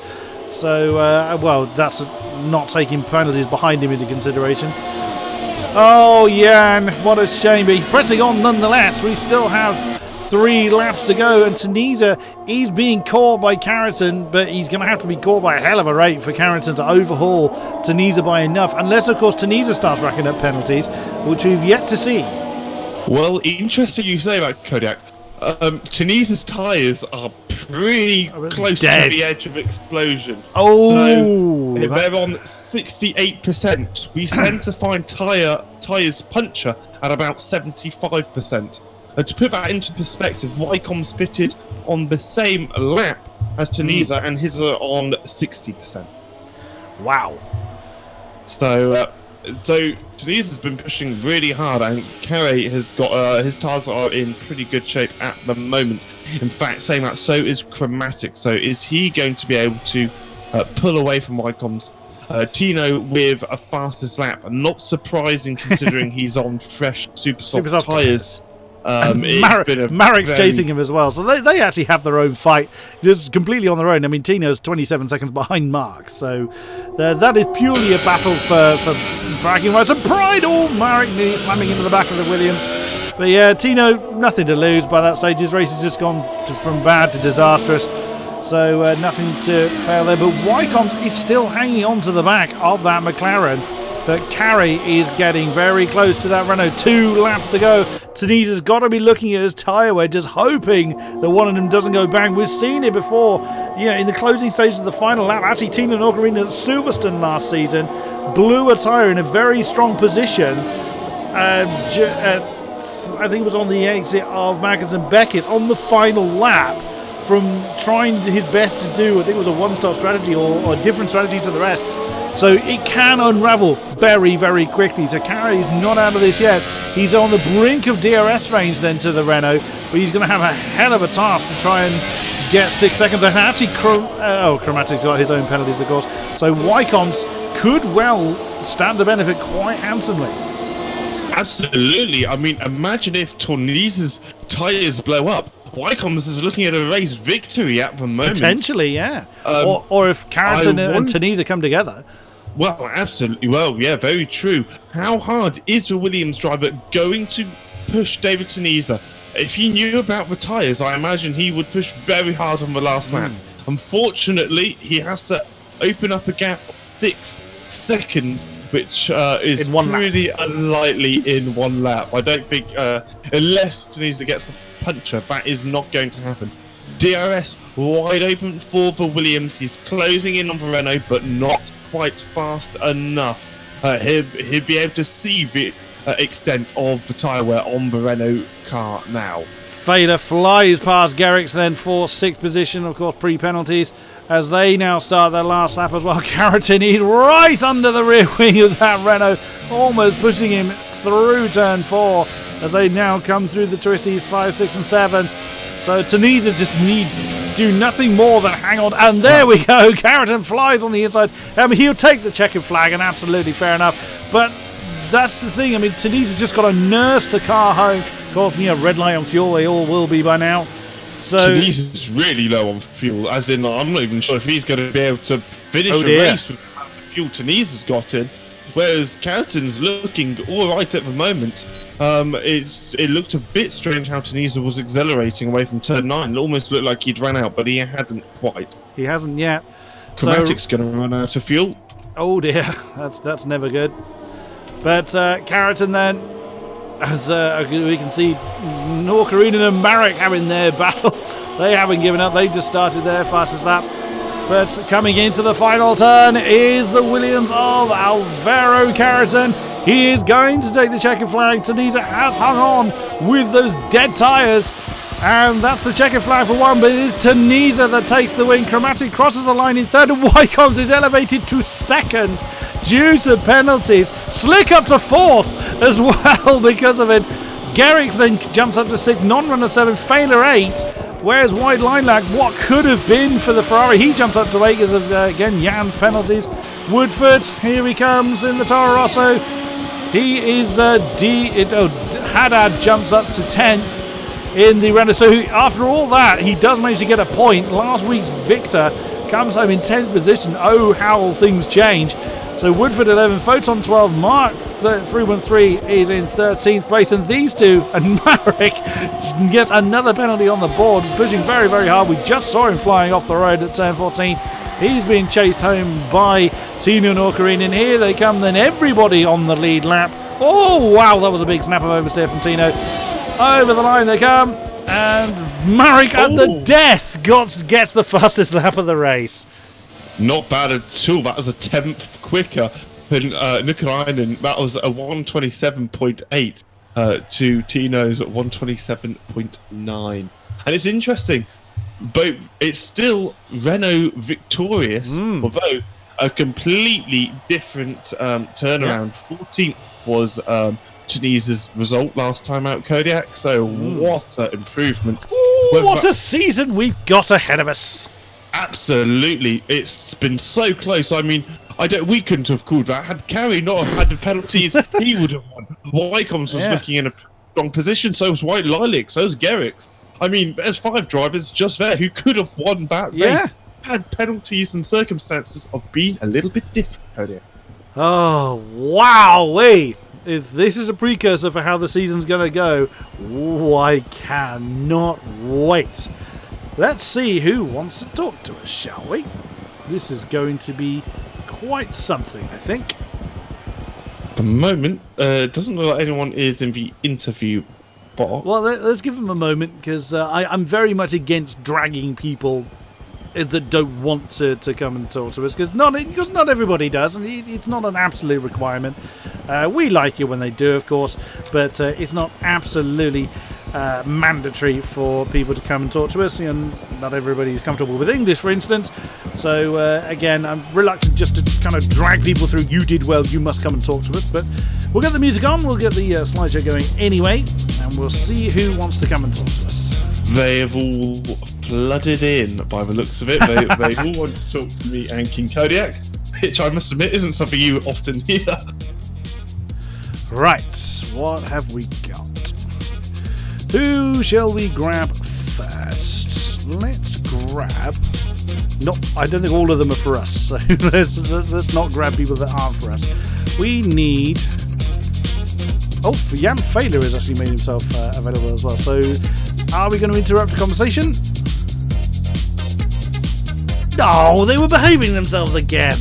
So, well, that's not taking penalties behind him into consideration. Oh, Jan, what a shame. But he's pressing on nonetheless. We still have 3 laps to go, and Tunisia is being caught by Carrington, but he's going to have to be caught by a hell of a rate for Carrington to overhaul Tunisia by enough, unless, of course, Tunisia starts racking up penalties, which we've yet to see. Well, interesting you say about Kodiak. Tunisia's tyres are pretty close to the edge of explosion. Oh! So they're on 68%. We tend to find tyres puncture at about 75%. And to put that into perspective, Wycombe spitted on the same lap as Tunisia, and his are on 60%. Wow. So Tunisia's been pushing really hard, and Carey has got his tyres are in pretty good shape at the moment. In fact, saying that, so is Chromatic. So is he going to be able to pull away from Wycombe's? Tino with a fastest lap, not surprising considering he's on fresh super soft tyres. Marek's chasing him as well, so they actually have their own fight, just completely on their own. I mean, Tino's 27 seconds behind Mark, so that is purely a battle for bragging rights and pride. Oh, Marek nearly slamming into the back of the Williams. But yeah, Tino, nothing to lose by that stage. His race has just gone from bad to disastrous, so nothing to fail there. But Wycombe is still hanging on to the back of that McLaren. But Carey is getting very close to that Renault. 2 laps to go. Tunisia's got to be looking at his tyre wedges, hoping that one of them doesn't go bang. We've seen it before, in the closing stages of the final lap. Actually, Tino Nogarina at Silverstone last season blew a tyre in a very strong position. I think it was on the exit of Magnussen Beckett on the final lap, from trying his best to do, I think it was a one-star strategy or a different strategy to the rest. So it can unravel very, very quickly. So Carey's not out of this yet. He's on the brink of DRS range then to the Renault, but he's going to have a hell of a task to try and get 6 seconds. And actually, Chromatic's got his own penalties, of course. So Wycombs could well stand to benefit quite handsomely. Absolutely. I mean, imagine if Tornise's tyres blow up. Wycombs is looking at a race victory at the moment. Potentially, yeah. Or if Carrington and Tunisia come together. Well, absolutely. Well, yeah, very true. How hard is the Williams driver going to push David Tunisia? If he knew about the tyres, I imagine he would push very hard on the last lap. Unfortunately, he has to open up a gap of 6 seconds, which is pretty unlikely in 1 lap. I don't think, unless Tunisia gets a puncher, that is not going to happen. DRS wide open for the Williams. He's closing in on the Renault, but not quite fast enough. He'll be able to see the extent of the tyre wear on the Renault car now. Fader flies past Garrix then for 6th position, of course, pre-penalties, as they now start their last lap as well. Carrington, he's right under the rear wing of that Renault, almost pushing him through turn 4 as they now come through the twisties 5, 6 and 7. So Tunisia just do nothing more than hang on, and there we go. Carrington flies on the inside. I mean, he'll take the checkered flag, and absolutely fair enough, but that's the thing. I mean, Tunisia's just got to nurse the car home. Of course, red light on fuel, they all will be by now. So Tunisia's really low on fuel, as in, I'm not even sure if he's going to be able to finish a race with the fuel Tunisia's got in, whereas Carrington's looking all right at the moment. It looked a bit strange how Tunisia was accelerating away from turn 9. It almost looked like he'd ran out, but he hadn't quite. He hasn't yet. Chromatic's going to run out of fuel. Oh dear, that's never good. But Carrington then, as we can see, Norkarinen and Marek having their battle. They haven't given up. They just started their fastest lap. But coming into the final turn is the Williams of Alvaro Carrington. He is going to take the checkered flag. Tunisia has hung on with those dead tyres. And that's the checkered flag for one, but it is Tunisia that takes the win. Chromatic crosses the line in 3rd, and Wycombs is elevated to 2nd due to penalties. Slick up to 4th as well because of it. Garrix then jumps up to 6th, non-runner 7th, Failer 8. Where's wide line lag? What could have been for the Ferrari? He jumps up to 8 because of, again, Jan's penalties. Woodford, here he comes in the Toro Rosso. He is Haddad jumps up to 10th in the Renault. So after all that, he does manage to get a point. Last week's victor comes home in 10th position. Oh, how things change. So Woodford 11, Photon 12, Mark 313 is in 13th place, and these two, and Marek gets another penalty on the board, pushing very, very hard. We just saw him flying off the road at turn 14. He's being chased home by Tino Norkarinen. Here they come then, everybody on the lead lap. Oh, wow, that was a big snap of oversteer from Tino. Over the line they come, and Marek at the death gets the fastest lap of the race. Not bad at all. That was a 10th quicker than Nikolainen. That was a 127.8 to Tino's 127.9. And it's interesting, but it's still Renault victorious, although a completely different turnaround. 14th was Tunisia's result last time out, Kodiak. So what an improvement. Ooh, what a season we've got ahead of us. Absolutely, it's been so close. I mean, we couldn't have called that. Had Carey not have had the penalties, he would have won. Wycombs was looking in a strong position, so was White Lilac, so was Garrix. I mean, there's 5 drivers just there who could have won that race. Had penalties and circumstances of being a little bit different. Oh, wow, wait. If this is a precursor for how the season's going to go, I cannot wait. Let's see who wants to talk to us, shall we? This is going to be quite something, I think. At the moment, it doesn't look like anyone is in the interview box. Well, let's give them a moment, because I'm very much against dragging people that don't want to come and talk to us, because not everybody does, and it's not an absolute requirement. We like it when they do, of course, but it's not absolutely mandatory for people to come and talk to us, and not everybody's comfortable with English, for instance. So again, I'm reluctant just to kind of drag people through, you did well, you must come and talk to us, but we'll get the music on, we'll get the slideshow going anyway, and we'll see who wants to come and talk to us. They have all flooded in by the looks of it. They all want to talk to me and King-Kodiak, which I must admit isn't something you often hear. Right, what have we got? Who shall we grab first? Let's grab... No, I don't think all of them are for us, so let's not grab people that aren't for us. We need... Oh, Jan Failer has actually made himself available as well, so are we going to interrupt the conversation? Oh, they were behaving themselves again!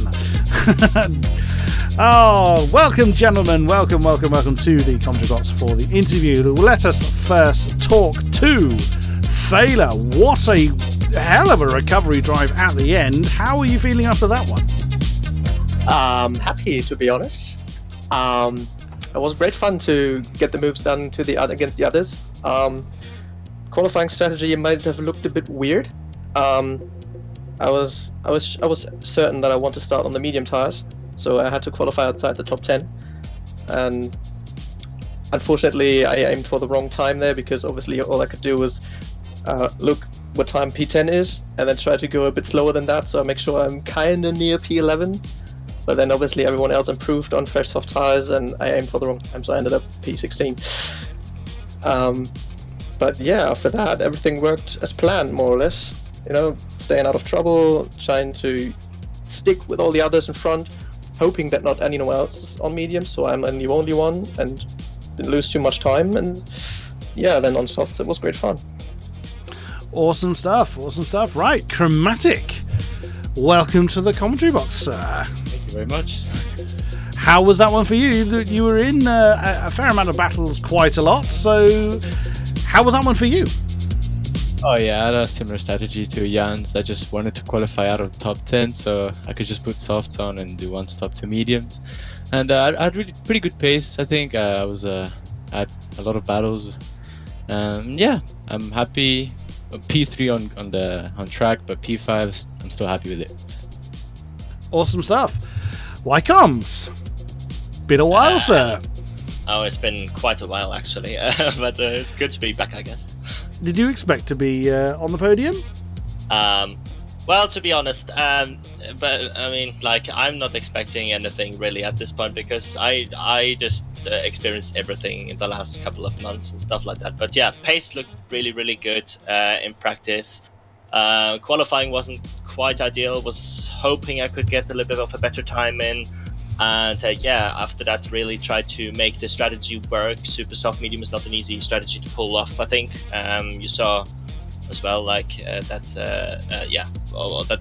Oh, welcome, gentlemen. Welcome to the commentary box for the interview. Let us first talk to Failer. What a hell of a recovery drive at the end. How are you feeling after that one? Happy, to be honest. It was great fun to get the moves done against the others. Qualifying strategy might have looked a bit weird. I was certain that I want to start on the medium tires, so I had to qualify outside the top 10, and unfortunately I aimed for the wrong time there, because obviously all I could do was look what time P10 is and then try to go a bit slower than that, so I make sure I'm kinda near P11, but then obviously everyone else improved on fresh soft tires and I aimed for the wrong time, so I ended up P16. But yeah, after that everything worked as planned, more or less. You know, staying out of trouble, trying to stick with all the others in front, hoping that not anyone else is on medium, so I'm the only one, and didn't lose too much time. And yeah, then on softs it was great fun. Awesome stuff. Right, Chromatic, welcome to the commentary box, sir. Thank you very much. How was that one for you? You were in a fair amount of battles quite a lot, so how was that one for you? Oh yeah, I had a similar strategy to Jan's. I just wanted to qualify out of the top 10, so I could just put softs on and do one stop to mediums. And I had really pretty good pace. I think I had a lot of battles. Yeah, I'm happy. P3 on track, but P5 I'm still happy with it. Awesome stuff. Why comes? Been a while, sir. Oh, it's been quite a while actually, but it's good to be back, I guess. Did you expect to be on the podium? Well, to be honest, but I mean, like, I'm not expecting anything really at this point, because I just experienced everything in the last couple of months and stuff like that. But yeah, pace looked really good in practice. Qualifying wasn't quite ideal. Was hoping I could get a little bit of a better time in. And yeah, after that, really tried to make the strategy work. Super soft medium is not an easy strategy to pull off, I think. You saw as well, like that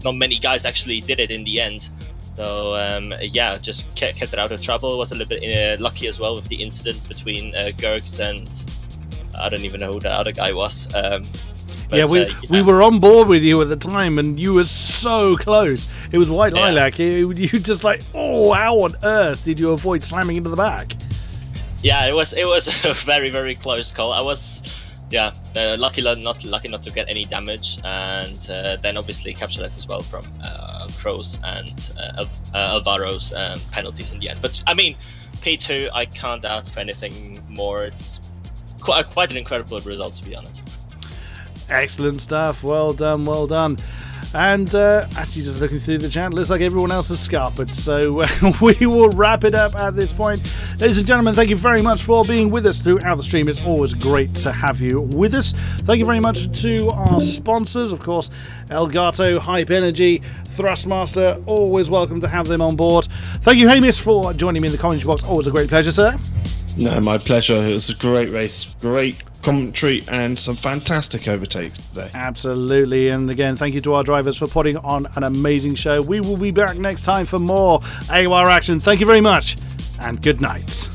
not many guys actually did it in the end. So yeah, just kept it out of trouble. Was a little bit lucky as well with the incident between Gergs and I don't even know who the other guy was. But, yeah, we were on board with you at the time, and you were so close. It was White Lilac. You just like, oh, how on earth did you avoid slamming into the back? Yeah, it was a very close call. I was, lucky not to get any damage, and then obviously captured that as well from Crows and Alvaro's penalties in the end. But I mean, P2, I can't ask for anything more. It's quite an incredible result, to be honest. Excellent stuff. Well done. And actually, just looking through the chat, looks like everyone else has scarpered, so we will wrap it up at this point. Ladies and gentlemen, thank you very much for being with us throughout the stream. It's always great to have you with us. Thank you very much to our sponsors, of course, Elgato, Hype Energy, Thrustmaster. Always welcome to have them on board. Thank you, Hamish, for joining me in the commentary box. Always a great pleasure, sir. No, my pleasure. It was a great race, great commentary, and some fantastic overtakes today. Absolutely. And again, thank you to our drivers for putting on an amazing show. We will be back next time for more AOR action. Thank you very much, and good night.